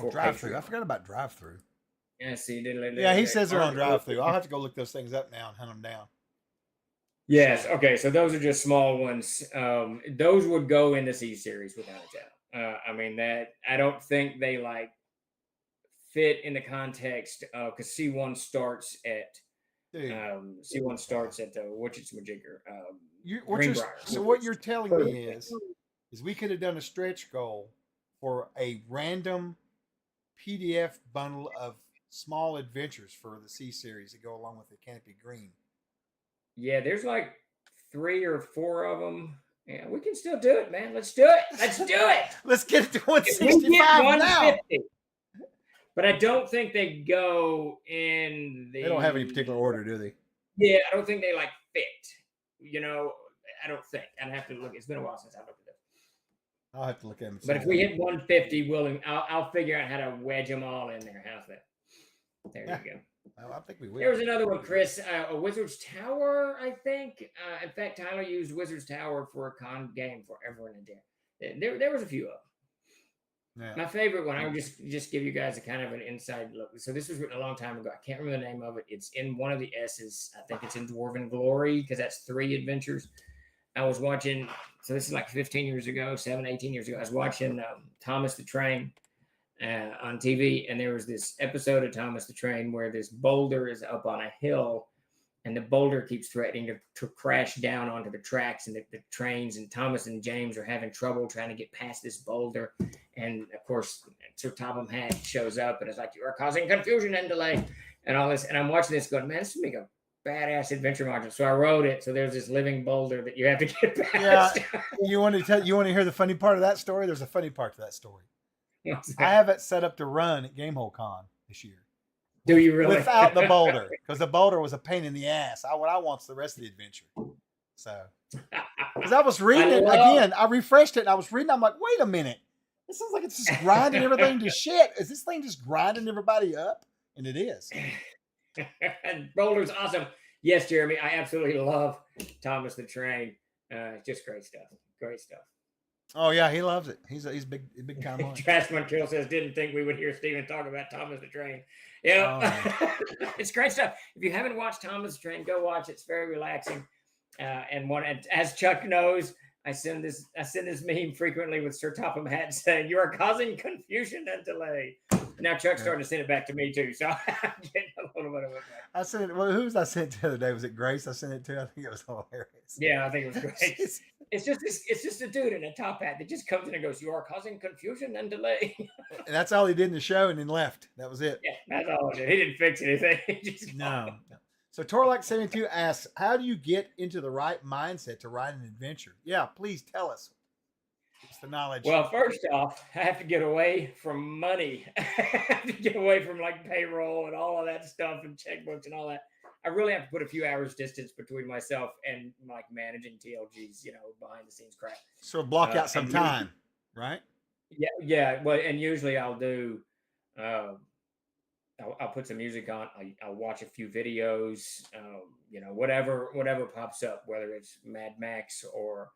drive through. I forgot about drive through. Yeah, see, Yeah, he says they're on drive through. I'll have to go look those things up now and hunt them down. Yes. Okay. So those are just small ones. Those would go in the C series without a doubt. I mean that I don't think they like fit in the context of because C1 starts at C1 starts at Witchetsmajigger. So what you're telling me is we could have done a stretch goal for a random PDF bundle of small adventures for the C series that go along with the Canopy Green. Yeah, there's like 3 or 4 of them. Yeah, we can still do it, man. Let's do it. Let's do it. Let's get it to 165 now. But I don't think they go in the. They don't have any particular order, do they? Yeah, I don't think they like fit. You know, I don't think. I'd have to look. It's been a while since I looked at this. I'll have to look at them. But if we hit 150, I'll figure out how to wedge them all in there. How's that? There you go. I think we will. There was another one, Chris. A Wizard's Tower, I think. In fact, Tyler used Wizard's Tower for a con game forever and a day. There was a few of them. Yeah. My favorite one, I would just give you guys a kind of an inside look. So this was written a long time ago. I can't remember the name of it. It's in one of the S's. I think it's in Dwarven Glory because that's 3 adventures. I was watching, so this is like 18 years ago. I was watching Thomas the Train on TV, and there was this episode of Thomas the Train where this boulder is up on a hill, and the boulder keeps threatening to crash down onto the tracks, and the trains, and Thomas and James are having trouble trying to get past this boulder. And of course, Sir Topham Hatt shows up and is like, "You are causing confusion and delay," and all this. And I'm watching this going, man, this would make a badass adventure module. So I wrote it. So there's this living boulder that you have to get past. Yeah. You want to hear the funny part of that story? There's a funny part to that story. I have it set up to run at Gamehole Con this year. Do you really? Without the boulder, because the boulder was a pain in the ass. What I want's the rest of the adventure. So, because I was reading it again, I refreshed it and I was reading. I'm like, wait a minute, this sounds like it's just grinding everything to shit. Is this thing just grinding everybody up? And it is. And Boulder's awesome. Yes, Jeremy, I absolutely love Thomas the Train. Just great stuff. Great stuff. Oh yeah, he loves it. He's big time on it. Trashman Kill says, didn't think we would hear Steven talk about Thomas the Train. Yeah, it's great stuff. If you haven't watched Thomas the Train, go watch it. It's very relaxing. And as Chuck knows, I send this meme frequently with Sir Topham Hatt saying, "You are causing confusion and delay." Now Chuck's starting to send it back to me too, so I'm getting a little bit of it. I sent it. Well, who was I sent it the other day? Was it Grace? I sent it to. I think it was hilarious. Yeah, I think it was Grace. It's just a dude in a top hat that just comes in and goes, "You are causing confusion and delay." And that's all he did in the show, and then left. That was it. Yeah, that's all he did. He didn't fix anything. He just no. So Torlak72 asks, how do you get into the right mindset to ride an adventure? Yeah, please tell us. It's the knowledge. Well, first off, I have to get away from money. I have to get away from like payroll and all of that stuff and checkbooks and all that. I really have to put a few hours distance between myself and like managing TLG's, behind the scenes crap. So block out some time, right? Yeah. Well, and usually I'll do, I'll put some music on. I'll watch a few videos, whatever pops up, whether it's Mad Max or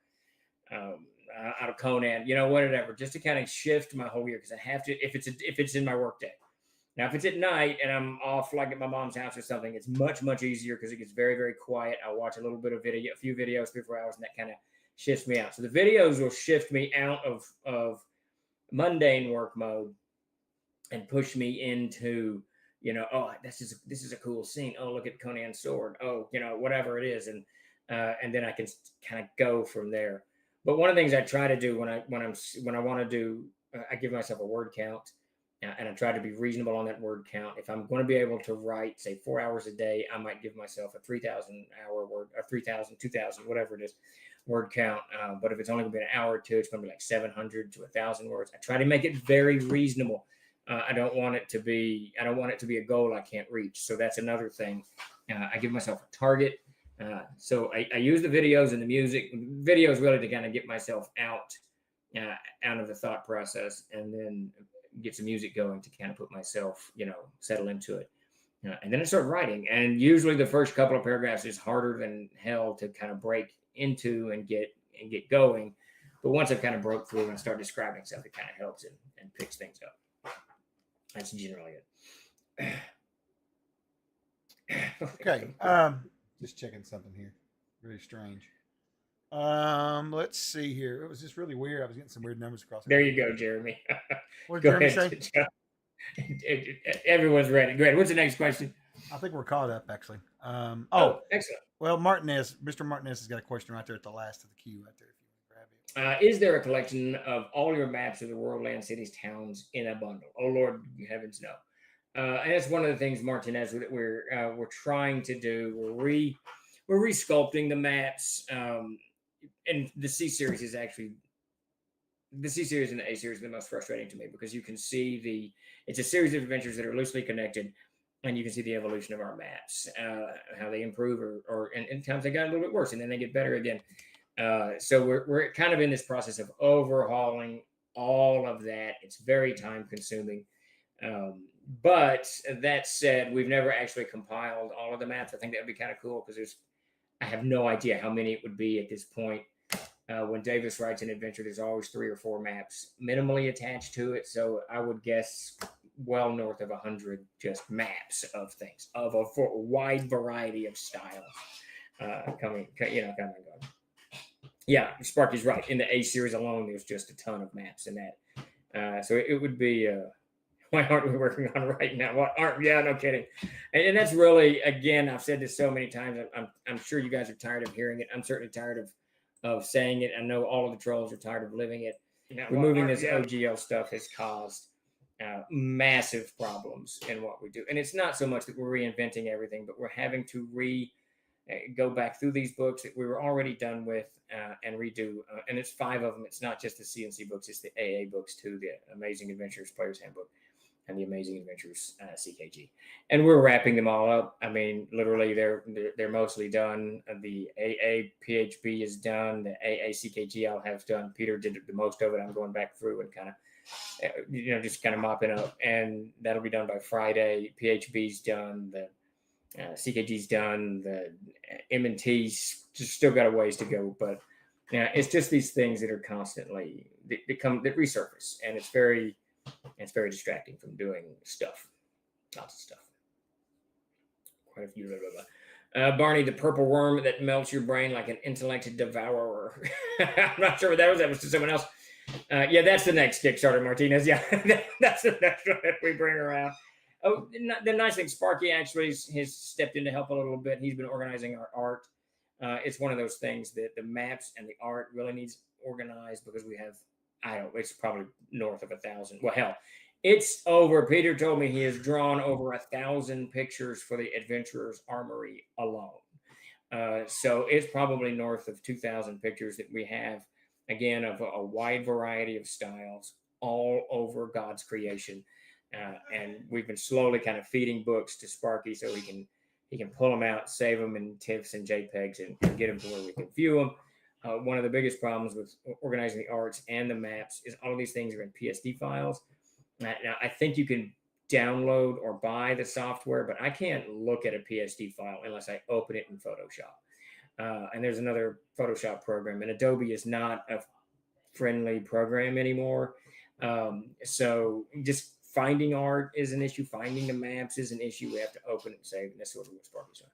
out of Conan, whatever, just to kind of shift my whole year because I have to. If it's in my work day. Now, if it's at night and I'm off like at my mom's house or something, it's much easier because it gets very, very quiet. I'll watch a little bit of video, a few videos, 3 or 4 hours, and that kind of shifts me out. So the videos will shift me out of mundane work mode and push me into, this is a cool scene. Oh, look at Conan's sword. Oh, whatever it is, and then I can kind of go from there. But one of the things I try to do when I want to do, I give myself a word count. And I try to be reasonable on that word count. If I'm going to be able to write, say, 4 hours a day, I might give myself a 3,000 hour word, or 3,000, 2,000, whatever it is, word count. But if it's only going to be an hour or two, it's going to be like 700 to 1,000 words. I try to make it very reasonable. I don't want it to be a goal I can't reach. So that's another thing. I give myself a target. So I use the videos and the music. Videos really to kind of get myself out of the thought process, and then get some music going to kind of put myself, settle into it. And then I started writing, and usually the first couple of paragraphs is harder than hell to kind of break into and get going. But once I've kind of broke through and start describing stuff, it kind of helps and picks things up. That's generally it. Okay. Just checking something here. Really strange. Let's see here. It was just really weird. I was getting some weird numbers across. There you go, Jeremy. What did Jeremy say? Everyone's ready. Great. What's the next question? I think we're caught up, actually. Excellent. Well, Mr. Martinez has got a question right there at the last of the queue right there. If you want to grab it. Is there a collection of all your maps of the world, land, cities, towns in a bundle? Oh, Lord, heavens, no. And that's one of the things, Martinez, that we're trying to do. We're resculpting the maps. And the C series is actually the C series and the A series are the most frustrating to me, because you can see it's a series of adventures that are loosely connected, and you can see the evolution of our maps, how they improve or in times they got a little bit worse and then they get better again. So we're kind of in this process of overhauling all of that. It's very time consuming. But that said, we've never actually compiled all of the maps. I think that would be kind of cool, because I have no idea how many it would be at this point. When Davis writes an adventure, there's always 3 or 4 maps minimally attached to it. So I would guess well north of 100 just maps of things of a wide variety of styles coming and going. Yeah, Sparky's right. In the A series alone, there's just a ton of maps in that. So it would be. What aren't we working on right now? Yeah, no kidding. And that's really, again, I've said this so many times. I'm sure you guys are tired of hearing it. I'm certainly tired of saying it. I know all of the trolls are tired of living it. Removing this OGL stuff has caused massive problems in what we do. And it's not so much that we're reinventing everything, but we're having to go back through these books that we were already done with and redo. And it's 5 of them. It's not just the CNC books. It's the AA books too, the Amazing Adventures Player's Handbook and the Amazing Adventures CKG. And we're wrapping them all up. I mean, literally, they're mostly done. The AA PHB is done. The AA CKG I'll have done. Peter did the most of it. I'm going back through and kind of, just kind of mopping up. And that'll be done by Friday. PHB's done. The CKG's done. The M&T's just still got a ways to go. But it's just these things that are constantly, that resurface. And it's very distracting from doing stuff. Lots of stuff. Quite a few. Blah, blah, blah. Barney, the purple worm that melts your brain like an intellect devourer. I'm not sure what that was. That was to someone else. Yeah, that's the next Kickstarter, Martinez. Yeah, that's the next one that we bring around. Oh, the nice thing, Sparky actually has stepped in to help a little bit. He's been organizing our art. It's one of those things that the maps and the art really needs organized, because we have, it's probably north of 1,000. Well, hell, it's over. Peter told me he has drawn over 1,000 pictures for the Adventurer's Armory alone. So it's probably north of 2,000 pictures that we have, again, of a wide variety of styles all over God's creation. And we've been slowly kind of feeding books to Sparky so he can pull them out, save them in TIFFs and JPEGs, and get them to where we can view them. One of the biggest problems with organizing the arts and the maps is all of these things are in PSD files. Now, I think you can download or buy the software, but I can't look at a PSD file unless I open it in Photoshop. And there's another Photoshop program, and Adobe is not a friendly program anymore. So just finding art is an issue. Finding the maps is an issue. We have to open it and save it. And that's sort of what Sparky's on.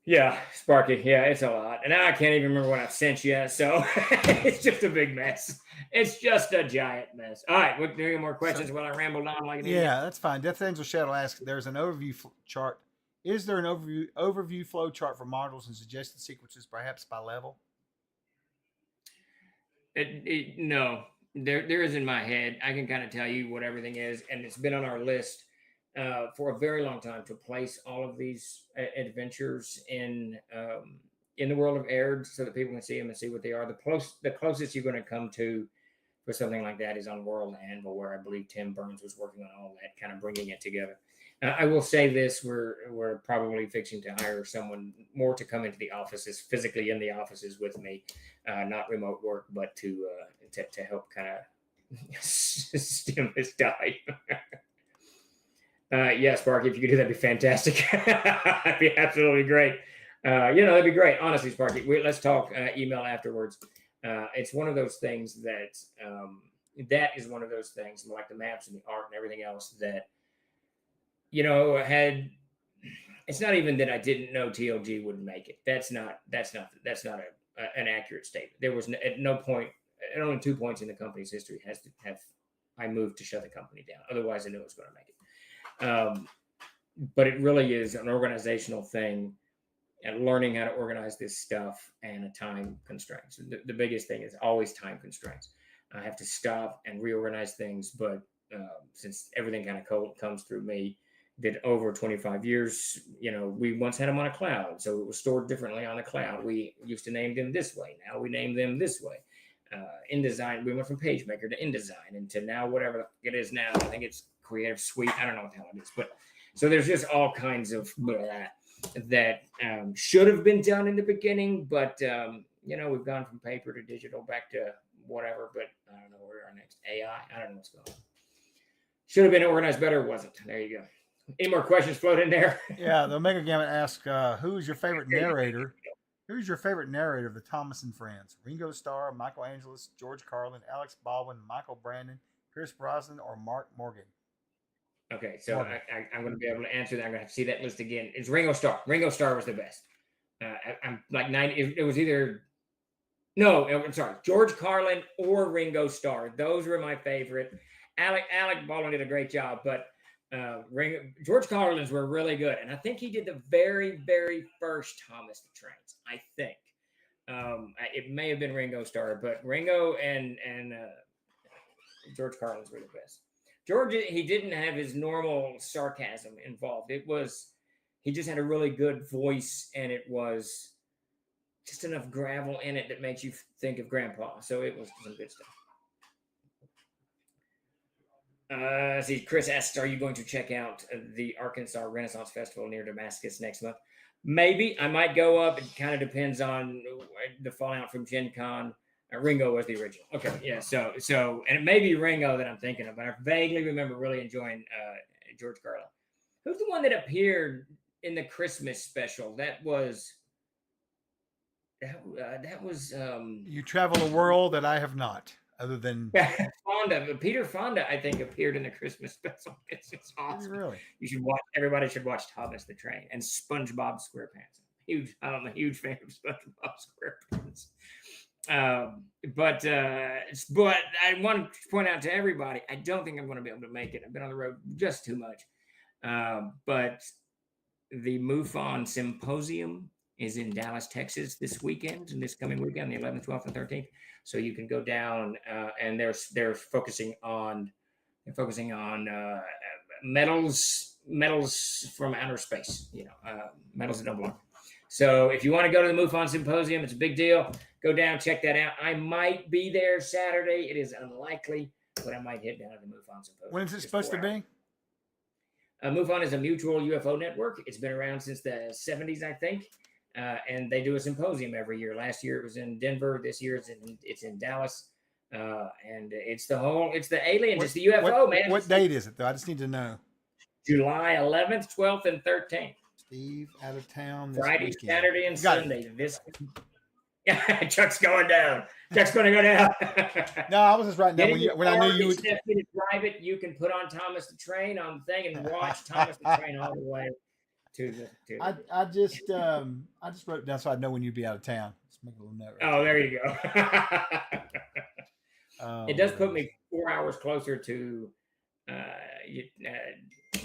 Yeah, Sparky. Yeah, it's a lot. And I can't even remember what I've sent you. So it's just a big mess. It's just a giant mess. All right. What, any more questions while I rambled on like an idiot? Yeah, that's fine. Death Angel Shadow asks, there's an overview chart. Is there an overview flow chart for modules and suggested sequences, perhaps by level? No, there is in my head. I can kind of tell you what everything is. And it's been on our list for a very long time to place all of these adventures in the world of Aird so that people can see them and see what they are. The closest you're going to come to for something like that is on World Anvil, where I believe Tim Burns was working on all that, kind of bringing it together. I will say this: we're probably fixing to hire someone more to come into the offices, physically in the offices with me, not remote work, but to help kind of Stem has died. Yeah, Sparky, if you could do that, would be fantastic. That'd be absolutely great. That'd be great. Honestly, Sparky, let's talk email afterwards. It's one of those things that that is one of those things, like the maps and the art and everything else that, had. It's not even that I didn't know TLG wouldn't make it. That's not an accurate statement. There was at no point, at only 2 points in the company's history have I moved to shut the company down. Otherwise, I knew it was going to make it. But it really is an organizational thing, and learning how to organize this stuff and a time constraints. The biggest thing is always time constraints. I have to stop and reorganize things, but since everything kind of comes through me, that over 25 years, we once had them on a cloud, so it was stored differently on the cloud. We used to name them this way. Now we name them this way. InDesign, we went from PageMaker to InDesign, and to now whatever it is now. I think it's Creative Suite. I don't know what the hell it is, but so there's just all kinds of that should have been done in the beginning, but we've gone from paper to digital back to whatever. But I don't know where our next AI. I don't know what's going on. Should have been organized better, wasn't. There you go. Any more questions float in there? Yeah, the Omega Gamut asks, who's your favorite narrator? Who's your favorite narrator of the Thomas and Friends? Ringo Starr, Michael Angelis, George Carlin, Alex Baldwin, Michael Brandon, Pierce Brosnan, or Mark Morgan? Okay, so I'm going to be able to answer that. I'm going to have to see that list again. It's Ringo Starr. Ringo Starr was the best. I'm like 90. It was either I'm sorry, George Carlin or Ringo Starr. Those were my favorite. Alec Baldwin did a great job, but George Carlin's were really good, and I think he did the very, very first Thomas the Trains. I think it may have been Ringo Starr, but Ringo and George Carlin's were the best. George, he didn't have his normal sarcasm involved. He just had a really good voice, and it was just enough gravel in it that makes you think of Grandpa. So it was some good stuff. See, Chris asks, are you going to check out the Arkansas Renaissance Festival near Damascus next month? Maybe. I might go up. It kind of depends on the fallout from Gen Con. Ringo was the original. Okay, yeah. So, and it may be Ringo that I'm thinking of, but I vaguely remember really enjoying George Carlin. Who's the one that appeared in the Christmas special? That was. You travel a world that I have not. Other than Peter Fonda, I think, appeared in the Christmas special. It's awesome. Really? Everybody should watch Thomas the Train and SpongeBob SquarePants. I'm a huge fan of SpongeBob SquarePants. But I want to point out to everybody, I don't think I'm going to be able to make it. I've been on the road just too much. But the MUFON Symposium is in Dallas, Texas this weekend, and this coming weekend, the 11th, 12th, and 13th. So you can go down, and they're focusing on metals from outer space. Metals that don't belong. So if you want to go to the MUFON Symposium, it's a big deal. Go down, check that out. I might be there Saturday. It is unlikely, but I might head down to the MUFON Symposium. When is it supposed to be? MUFON is a mutual UFO network. It's been around since the 70s, I think. And they do a symposium every year. Last year it was in Denver. This year it's in Dallas. And it's the aliens. It's the UFO, man. What date is it, though? I just need to know. July 11th, 12th, and 13th. Steve out of town this Friday, weekend. Saturday, and Sunday. Chuck's going down. Chuck's going to go down. No, I was just writing down when I knew you would. If you drive it, you can put on Thomas the Train on the thing and watch Thomas the Train all the way. I just wrote it down so I know when you'd be out of town. Let's make a little note. Oh, there you go. It does put me 4 hours closer to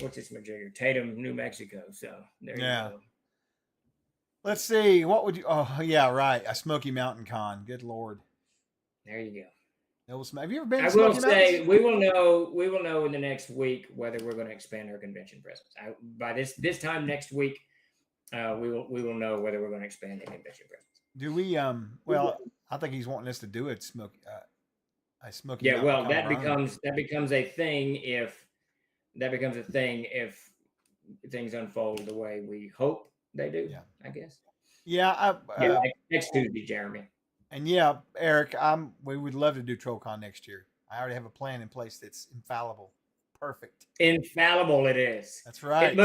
what's this major? Tatum, New Mexico. So there you go. Let's see. What would you? Oh, yeah, right. A Smoky Mountain Con. Good Lord. There you go. Have you ever been? I will say we will know in the next week whether we're going to expand our convention presence. By this time next week, we will know whether we're going to expand the convention presence. Do we? Well, I think he's wanting us to do it. Smoky. Yeah. Well, that becomes a thing if things unfold the way we hope they do. Yeah. I guess. Yeah. Next Tuesday, Jeremy. And yeah, Eric, we would love to do TrollCon next year. I already have a plan in place that's infallible. Perfect. Infallible it is. That's right.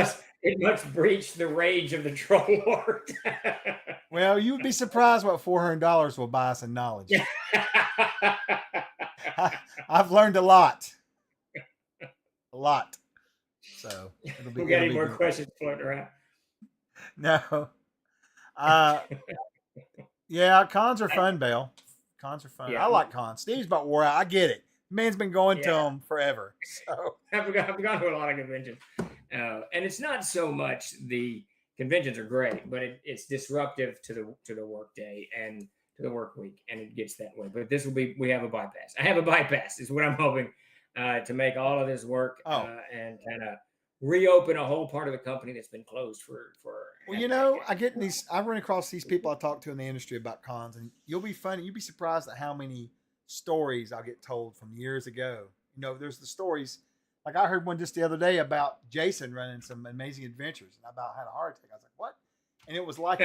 It must breach the rage of the troll lord. Well, you would be surprised what $400 will buy us in knowledge. I've learned a lot. A lot. So it'll be. We got any more questions floating around? No. Yeah, cons are fun, Bale. Cons are fun. Yeah. I like cons. Steve's about wore out. I get it. Man's been going to them forever. So I've gone to a lot of conventions, and it's not so much the conventions are great, but it's disruptive to the work day and to the work week, and it gets that way. But we have a bypass. I have a bypass is what I'm hoping to make all of this work and kind of reopen a whole part of the company that's been closed for. Well, I run across these people I talk to in the industry about cons, and you'll be surprised at how many stories I'll get told from years ago. There's the stories. Like I heard one just the other day about Jason running some amazing adventures, and I about had a heart attack. I was like, "What?" And it was like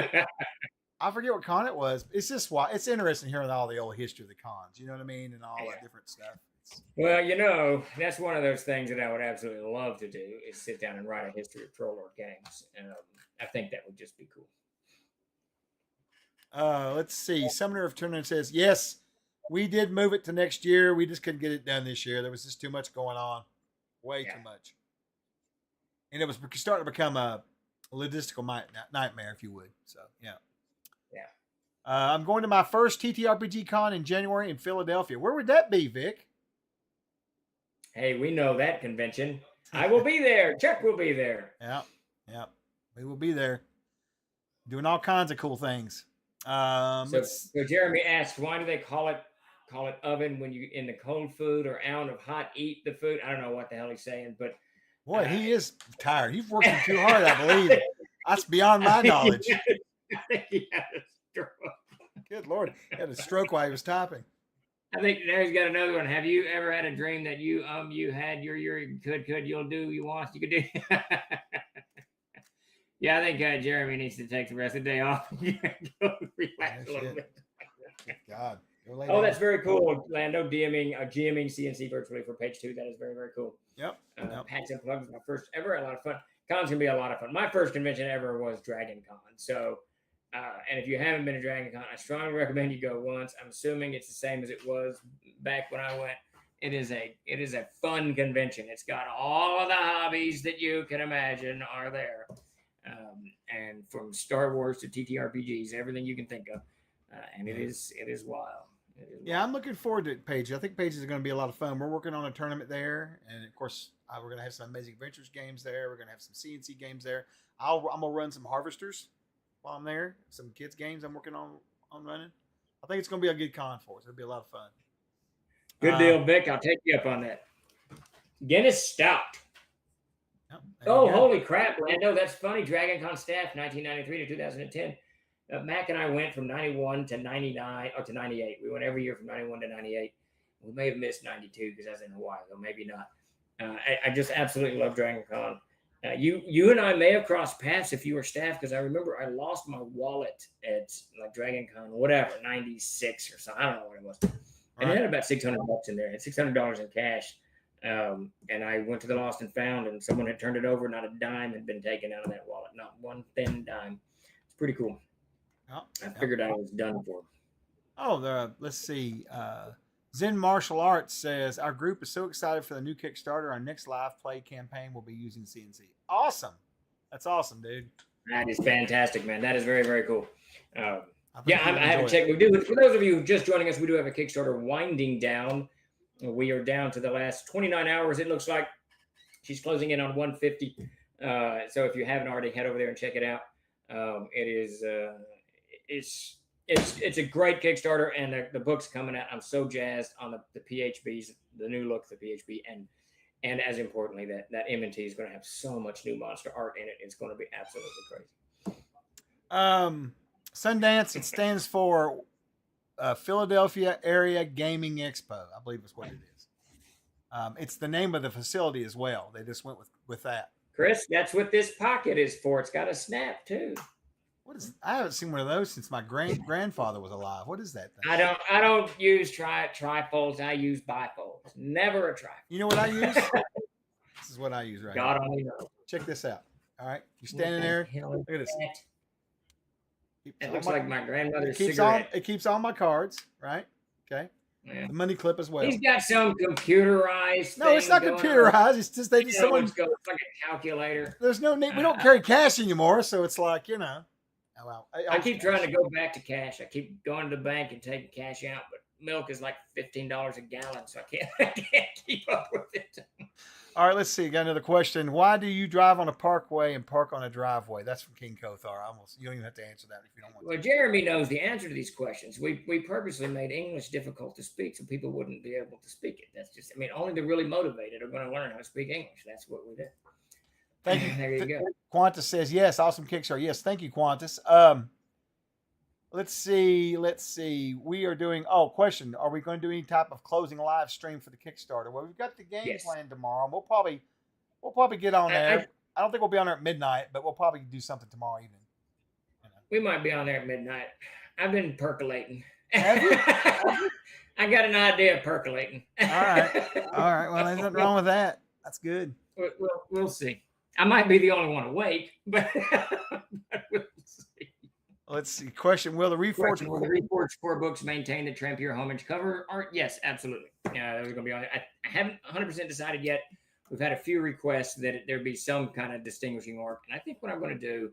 I forget what con it was. It's just it's interesting hearing all the old history of the cons. You know what I mean, and all that different stuff. Well, that's one of those things that I would absolutely love to do is sit down and write a history of Troll Lord games. I think that would just be cool. Let's see. Summoner of Tournament says, yes, we did move it to next year. We just couldn't get it done this year. There was just too much going on. Way too much. And it was starting to become a logistical nightmare, if you would. So, yeah. Yeah. I'm going to my first TTRPG con in January in Philadelphia. Where would that be, Vic? Hey, we know that convention. I will be there. Chuck will be there. Yeah. We will be there. Doing all kinds of cool things. So Jeremy asked, why do they call it oven when you in the cold food, or out of hot eat the food? I don't know what the hell he's saying, but boy, he is tired. He's working too hard, I believe. That's beyond my knowledge. I think he had a stroke. Good Lord. He had a stroke while he was typing. I think now he's got another one. Have you ever had a dream that you had your you'll do, you want, you could do? Yeah, I think Jeremy needs to take the rest of the day off. Go relax a little bit. God. Oh, that's very cool, Lando. GMing CNC virtually for page 2. That is very, very cool. Yep. Hacks and Plugs was my first ever. A lot of fun. Con's gonna be a lot of fun. My first convention ever was Dragon Con. So, and if you haven't been to Dragon Con, I strongly recommend you go once. I'm assuming it's the same as it was back when I went. It is a fun convention. It's got all of the hobbies that you can imagine are there. And from Star Wars to TTRPGs, everything you can think of, and it is wild. Yeah, I'm looking forward to Pages. I think Pages are going to be a lot of fun. We're working on a tournament there, and of course, we're going to have some Amazing Adventures games there. We're going to have some CNC games there. I'm going to run some Harvesters while I'm there. Some kids games I'm working on running. I think it's going to be a good con for us. It'll be a lot of fun. Good deal, Vic. I'll take you up on that. Guinness Stout. Oh, holy crap, Lando. That's funny. Dragon Con staff, 1993 to 2010. Mac and I went from 91 to 99, or to 98. We went every year from 91 to 98. We may have missed 92 because I was in Hawaii, though maybe not. I just absolutely love Dragon Con. You and I may have crossed paths if you were staff, because I remember I lost my wallet at like Dragon Con, whatever, 96 or something. I don't know what it was. And it had about $600 in there. It had $600 in cash. And I went to the Lost and Found, and someone had turned it over. Not a dime had been taken out of that wallet. Not one thin dime. It's pretty cool. I figured I was done for. Let's see. Zen Martial Arts says, our group is so excited for the new Kickstarter. Our next live play campaign will be using CNC. Awesome. That's awesome, dude. That is fantastic, man. That is very, very cool. I haven't checked. We do. For those of you just joining us, we do have a Kickstarter winding down. We are down to the last 29 hours. It looks like she's closing in on 150. So if you haven't already, head over there and check it out. It's a great Kickstarter, and the book's coming out. I'm so jazzed on the PHBs, the new look, the PHB, and as importantly, that M&T is going to have so much new monster art in it. It's going to be absolutely crazy. Sundance, it stands for Philadelphia Area Gaming Expo, I believe is what it is. It's the name of the facility as well. They just went with that. Chris, that's what this pocket is for. It's got a snap too. I haven't seen one of those since my grandfather was alive. What is that thing? I don't use trifolds. I use bifolds. It's never a trifle. You know what I use? This is what I use right God here. only knows. Check this out. All right, you're standing there. Look at this. Keeps It all looks my- like my grandmother's it keeps all cigarette. it keeps all my cards, right? Okay. Yeah. The money clip as well. He's got some computerized. No, it's thing not going on. computerized. It's just they You just know, someone. it's like a calculator. There's no need. We don't carry cash anymore, so it's like Oh well. I keep trying to go back to cash. I keep going to the bank and taking cash out, but milk is like $15 a gallon, so I can't keep up with it. All right, let's see. Got another question. Why do you drive on a parkway and park on a driveway? That's from King Kothar. You don't even have to answer that if you don't want Well, to. Jeremy knows the answer to these questions. We purposely made English difficult to speak so people wouldn't be able to speak it. That's just, only the really motivated are going to learn how to speak English. That's what we did. Thank you. There you go. Qantas says yes. Awesome Kickstarter. Yes, thank you, Qantas. Let's see. We are doing. Oh, question. Are we going to do any type of closing live stream for the Kickstarter? Well, we've got the game Yes. plan tomorrow. We'll probably get on there. I don't think we'll be on there at midnight, but we'll probably do something tomorrow evening. We might be on there at midnight. I've been percolating. Have you? I got an idea of percolating. All right. Well, there's nothing wrong with that. That's good. We'll see. I might be the only one awake, but we'll see. Let's see. Question: Will the Reforged? Will the Reforged core books maintain the Trampier homage cover art? Yes, absolutely. Those are going to be on. I haven't 100% decided yet. We've had a few requests that there be some kind of distinguishing art, and I think what I'm going to do.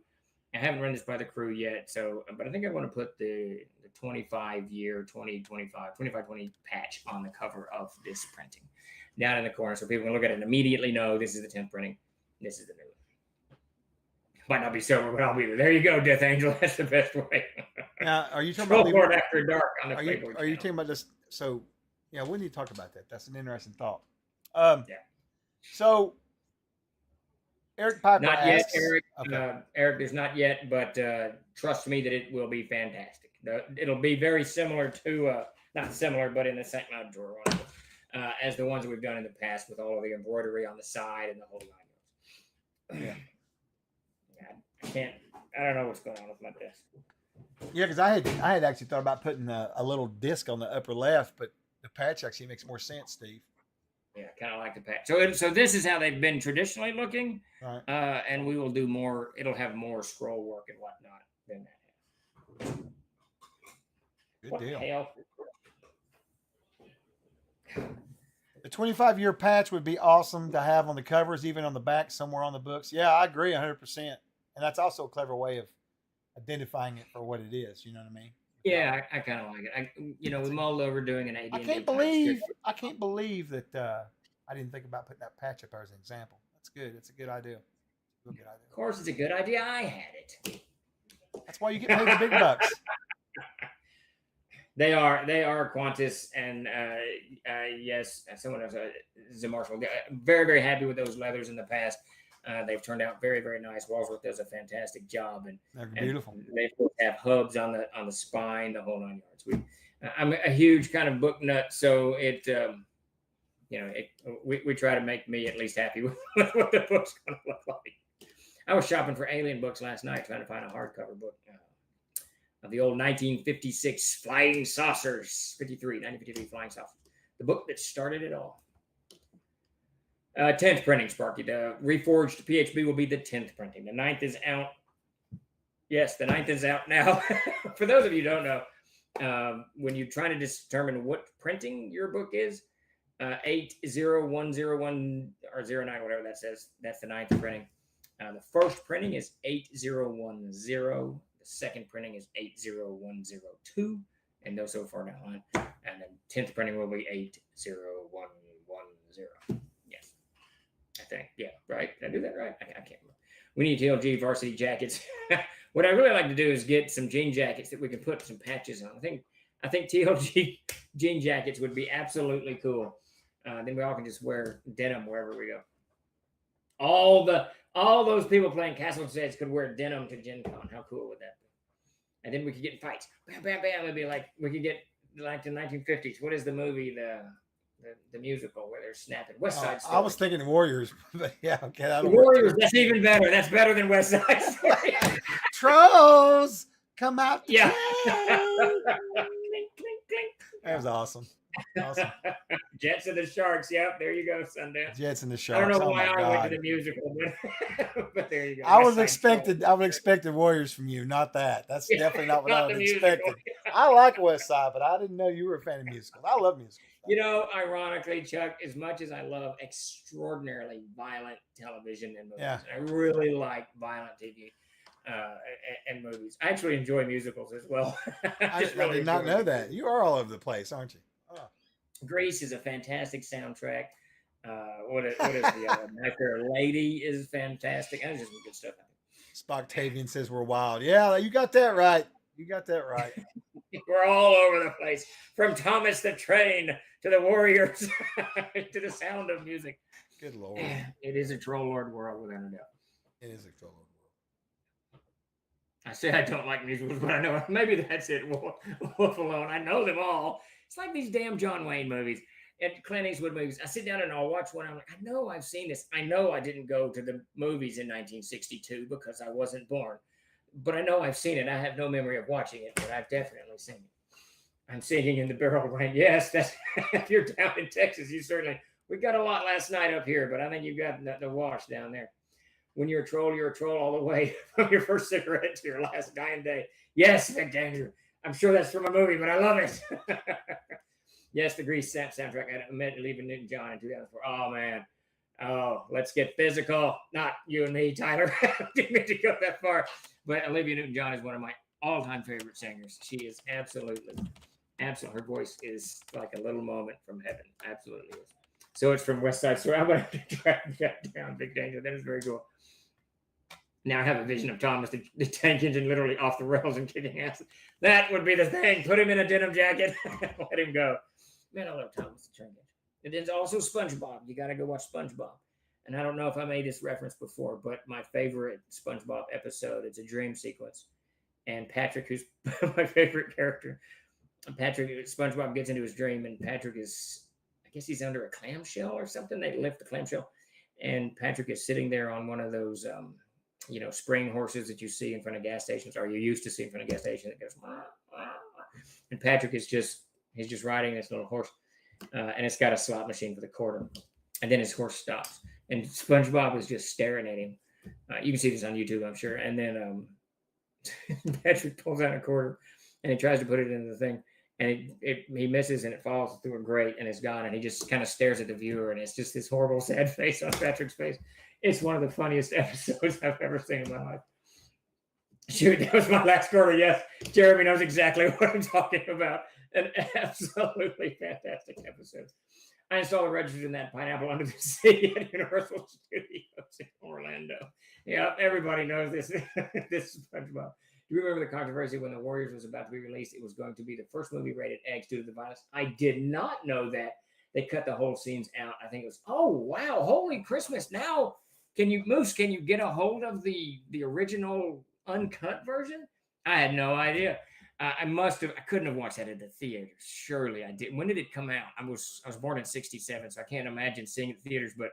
I haven't run this by the crew yet, but I think I'm going to put the 25-year 2020 patch on the cover of this printing down in the corner, so people can look at it and immediately know this is the 10th printing. This is the new one. Might not be silver, but I'll be there. There you go, Death Angel. That's the best way. Now, are you talking Troll about? Lord After Dark on the Are Playboy you channel. talking about this? So, yeah, we need to talk about that. That's an interesting thought. Yeah. So, Eric Piper Not yet, asks, Eric. Okay. Eric, there's not yet, but trust me that it will be fantastic. It'll be very similar to, not similar, but in the same drawer as the ones that we've done in the past with all of the embroidery on the side and the whole nine yards. Yeah. I don't know what's going on with my desk. Yeah, because I had actually thought about putting a little disc on the upper left, but the patch actually makes more sense, Steve. Yeah, kind of like the patch. So this is how they've been traditionally looking, Right. and we will do more. It'll have more scroll work and whatnot than that has. Good What deal. the hell? The 25-year patch would be awesome to have on the covers, even on the back, somewhere on the books. Yeah, I agree 100%. And that's also a clever way of identifying it for what it is. You know what I mean? Yeah, I kind of like it. We mulled over doing an AD&D. I can't believe that I didn't think about putting that patch up there as an example. That's good. It's a good idea. Real good idea. Of course, it's a good idea. I had it. That's why you get paid the big bucks. They are Qantas, and yes, someone else, Marshall. Very, very happy with those leathers in the past. They've turned out very, very nice. Walsworth does a fantastic job, and They're beautiful. They of course have hubs on the spine, the whole 9 yards. I'm a huge kind of book nut, so we try to make me at least happy with what the book's going to look like. I was shopping for alien books last night, trying to find a hardcover book of the old 1956 Flying Saucers, 1953 Flying Saucers, the book that started it all. 10th printing, Sparky. The Reforged PHB will be the 10th printing. The 9th is out. Yes, the 9th is out now. For those of you who don't know, when you're trying to determine what printing your book is, 80101 or 09, whatever that says, that's the 9th printing. The first printing is 8010. The second printing is 80102, and those so far down the line. And then 10th printing will be 80110. Yes, I think. Yeah, right. Did I do that right? I can't remember. We need TLG varsity jackets. What I really like to do is get some jean jackets that we can put some patches on. I think TLG jean jackets would be absolutely cool. Then we all can just wear denim wherever we go. All those people playing Castle Sets could wear denim to Gen Con. How cool would that be? And then we could get in fights. Bam, bam, bam. It'd be like we could get like the 1950s. What is the movie, the musical where they're snapping? West Side Story. I was thinking Warriors, but yeah, okay. Warriors. That's even better. That's better than West Side Story. Trolls, come out. Yeah. Clink, clink, clink. That was awesome. Awesome. Jets and the Sharks. Yep, there you go, Sundance. Jets and the I Sharks. don't know Oh why my I went to God. the musical, but there you go. I West was Side expected. Story. I would expected Warriors from you, not that. That's definitely not what I Not would the have musical. expected. I like West Side, but I didn't know you were a fan of musicals. I love musicals. You know, ironically, Chuck, as much as I love extraordinarily violent television and movies, Yeah. I really like violent TV and movies. I actually enjoy musicals as well. I Just really did not enjoy know musicals. that. You are all over the place, aren't you? Oh. Grease is a fantastic soundtrack. What is the other? My Fair Lady is fantastic. There's just some good stuff. Spocktavian says we're wild. Yeah, you got that right. You got that right. We're all over the place, from Thomas the Train to the Warriors to the Sound of Music. Good Lord. It is a troll lord world without a doubt. It is a troll world. I say I don't like musicals, but I know maybe that's it. Wolf Alone. I know them all. It's like these damn John Wayne movies and Clint Eastwood movies. I sit down and I'll watch one. I'm like, I know I've seen this. I know I didn't go to the movies in 1962 because I wasn't born, but I know I've seen it. I have no memory of watching it, but I've definitely seen it. I'm singing in the barrel of rain. Yes, that's if you're down in Texas, you certainly. We got a lot last night up here, but I think you've got the wash down there. When you're a troll all the way from your first cigarette to your last dying day. Yes, Vic Danger. I'm sure that's from a movie, but I love it. Yes, the Grease soundtrack. I met leaving Newton-John in 2004. Oh, man. Oh, let's get physical. Not you and me, Tyler. Didn't mean to go that far. But Olivia Newton-John is one of my all-time favorite singers. She is absolutely. Her voice is like a little moment from heaven. Absolutely is. So it's from West Side Story. I'm going to track that down, Big Danger. That is very cool. Now I have a vision of Thomas, the tank engine, literally off the rails and kicking ass. That would be the thing. Put him in a denim jacket. Let him go. Man, I love Thomas the Tank Engine. And there's also SpongeBob. You got to go watch SpongeBob. And I don't know if I made this reference before, but my favorite SpongeBob episode, it's a dream sequence. And Patrick, who's my favorite character, SpongeBob gets into his dream, and Patrick is, I guess he's under a clamshell or something. They lift the clamshell. And Patrick is sitting there on one of those, spring horses that you see in front of gas stations, or you used to see in front of gas stations. That goes, and Patrick is just riding this little horse, and it's got a slot machine for the quarter. And then his horse stops, and SpongeBob is just staring at him. You can see this on YouTube, I'm sure. And then Patrick pulls out a quarter, and he tries to put it into the thing, and he misses, and it falls through a grate, and it's gone. And he just kind of stares at the viewer, and it's just this horrible, sad face on Patrick's face. It's one of the funniest episodes I've ever seen in my life. Shoot, that was my last quarter. Yes, Jeremy knows exactly what I'm talking about. An absolutely fantastic episode. I installed a register in that Pineapple Under the Sea at Universal Studios in Orlando. Yeah, everybody knows this. This is SpongeBob. Do you remember the controversy when The Warriors was about to be released? It was going to be the first movie rated X due to the violence. I did not know that. They cut the whole scenes out. I think it was, oh, wow, holy Christmas. Now, can you get a hold of the original uncut version? I had no idea. I couldn't have watched that at the theater. Surely I did. When did it come out? I was born in 1967, so I can't imagine seeing it in theaters, but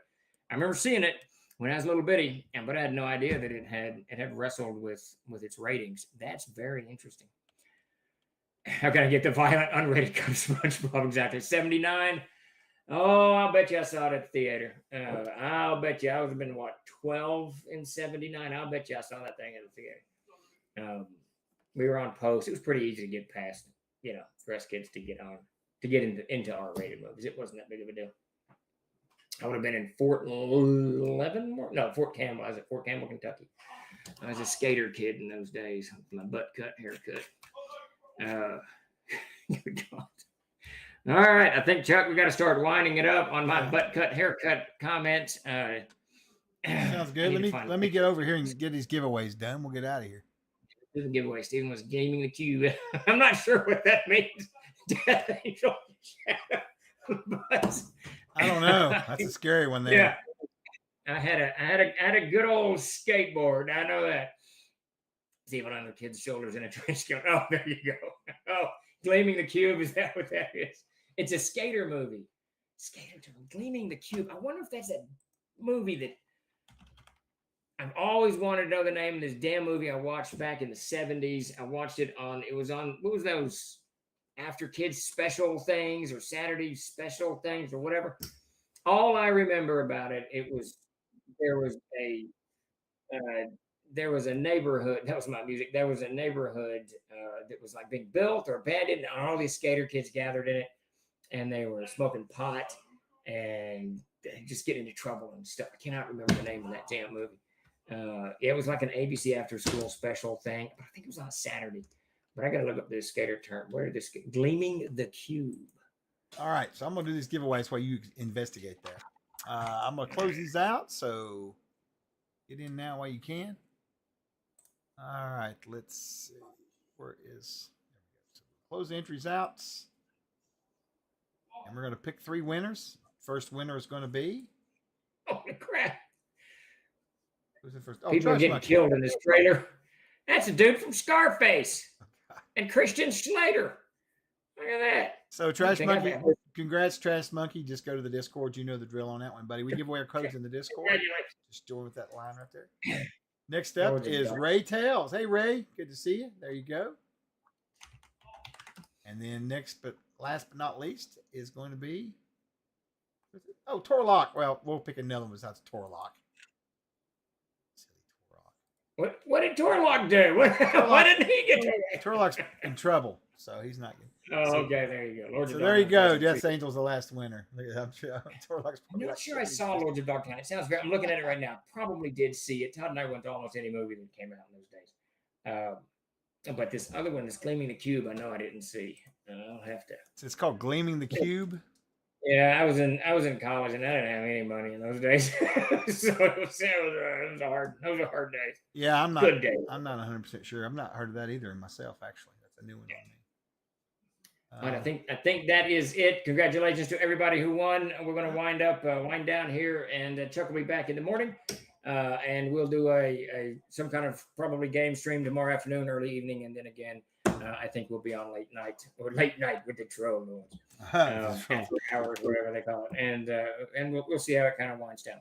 I remember seeing it when I was a little bitty, but I had no idea that it had wrestled with its ratings. That's very interesting. How can I get the violent unrated cut of SpongeBob exactly? 79. Oh, I'll bet you I saw it at the theater. I'll bet you I would have been 12 in 79. I'll bet you I saw that thing at the theater. We were on post. It was pretty easy to get past, for us kids to get into R-rated movies. It wasn't that big of a deal. I would have been in Fort Campbell. I was at Fort Campbell, Kentucky. I was a skater kid in those days with my butt cut, haircut. Good God. All right. I think, Chuck, we got to start winding it up on my butt cut, haircut comments. Sounds good. Let me get over here and get these giveaways done. We'll get out of here. The giveaway. Stephen was gaming the cube. I'm not sure what that means. Death Angel Shadow. But I don't know. That's a scary one there. Yeah. I had a good old skateboard. I know that. See it on the kid's shoulders in a trench coat. Oh, there you go. Oh, Gleaming the Cube. Is that what that is? It's a skater movie. Gleaming the Cube. I wonder if that's a movie that I've always wanted to know the name of this damn movie I watched back in the 70s. I watched it what was those after kids special things or Saturday special things or whatever. All I remember about it, there was a there was a neighborhood. That was my music. There was a neighborhood that was like being built or abandoned, and all these skater kids gathered in it, and they were smoking pot and just getting into trouble and stuff. I cannot remember the name of that damn movie. It was like an ABC after school special thing. I think it was on a Saturday. But I got to look up this skater term. Where did this get? Gleaming the Cube. All right, so I'm going to do these giveaways while you investigate that. I'm going to close these out, so get in now while you can. All right, let's see. Where is... There we go. So close the entries out. And we're going to pick 3 winners. First winner is going to be... Holy crap. Who's the first? Oh, People are getting killed in this trailer. That's a dude from Scarface. And Christian Slater. Look at that. So Trash Monkey, congrats, Trash Monkey. Just go to the Discord. You know the drill on that one, buddy. We give away our codes in the Discord. Just join with that line right there. Next up is Ray Tails. Hey, Ray. Good to see you. There you go. And then next, but last but not least, is going to be... Oh, Torlock. Well, we'll pick another one besides Torlock. What did Torlock do? Why didn't he get Torlock's in trouble, so he's not good. Oh, okay, there you go. So there you go. Death Angel's the last winner. I'm sure Torlock's I'm not sure I saw Lords of Darktown. It sounds very. I'm looking at it right now. Probably did see it. Todd and I went to almost any movie that came out in those days. But this other one, this Gleaming the Cube, I know I didn't see. I'll have to. So it's called Gleaming the Cube. Yeah, I was in college and I didn't have any money in those days, so it was a hard day. Yeah, I'm not. Good day. I'm not 100% sure. I've not heard of that either in myself. Actually, that's a new one on me. But I think that is it. Congratulations to everybody who won. We're going to wind down here, and Chuck will be back in the morning, and we'll do some kind of probably game stream tomorrow afternoon, early evening, and then again. I think we'll be on late night with the troll after hours, whatever they call it, and we'll see how it kind of winds down.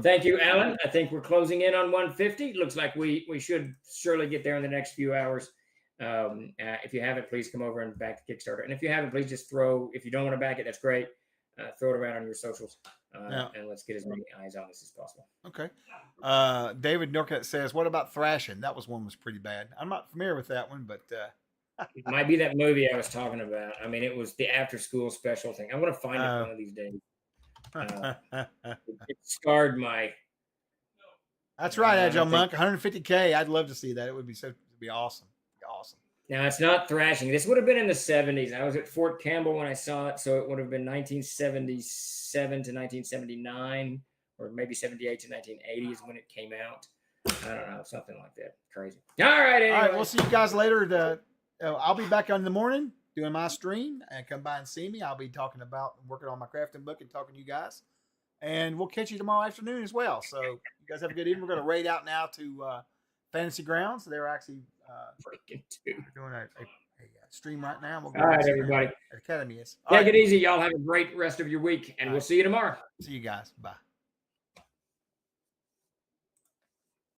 Thank you, Alan. I think we're closing in on 150. Looks like we should surely get there in the next few hours. If you haven't, please come over and back the Kickstarter. And if you haven't, please just if you don't want to back it, that's great. Throw it around on your socials, and let's get as many eyes on this as possible. Okay. David Norcat says, "What about Thrashing? That one was pretty bad. I'm not familiar with that one, but it might be that movie I was talking about. I mean, it was the after-school special thing. I'm going to find it one of these days. It scarred my. That's right, Agile Monk. 150K. I'd love to see that. It would be awesome. Awesome. Now, it's not Thrashing. This would have been in the 70s. I was at Fort Campbell when I saw it, so it would have been 1977 to 1979, or maybe 78 to 1980 is when it came out. I don't know, something like that. Crazy. All right, anyway. All right, we'll see you guys later. I'll be back on in the morning doing my stream, and come by and see me. I'll be working on my crafting book and talking to you guys. And we'll catch you tomorrow afternoon as well. So you guys have a good evening. We're going to raid out now to Fantasy Grounds. They're actually doing a stream right now. We'll go all right, everybody. Academy is. Take it easy. Y'all have a great rest of your week, and we'll see you tomorrow. See you guys. Bye.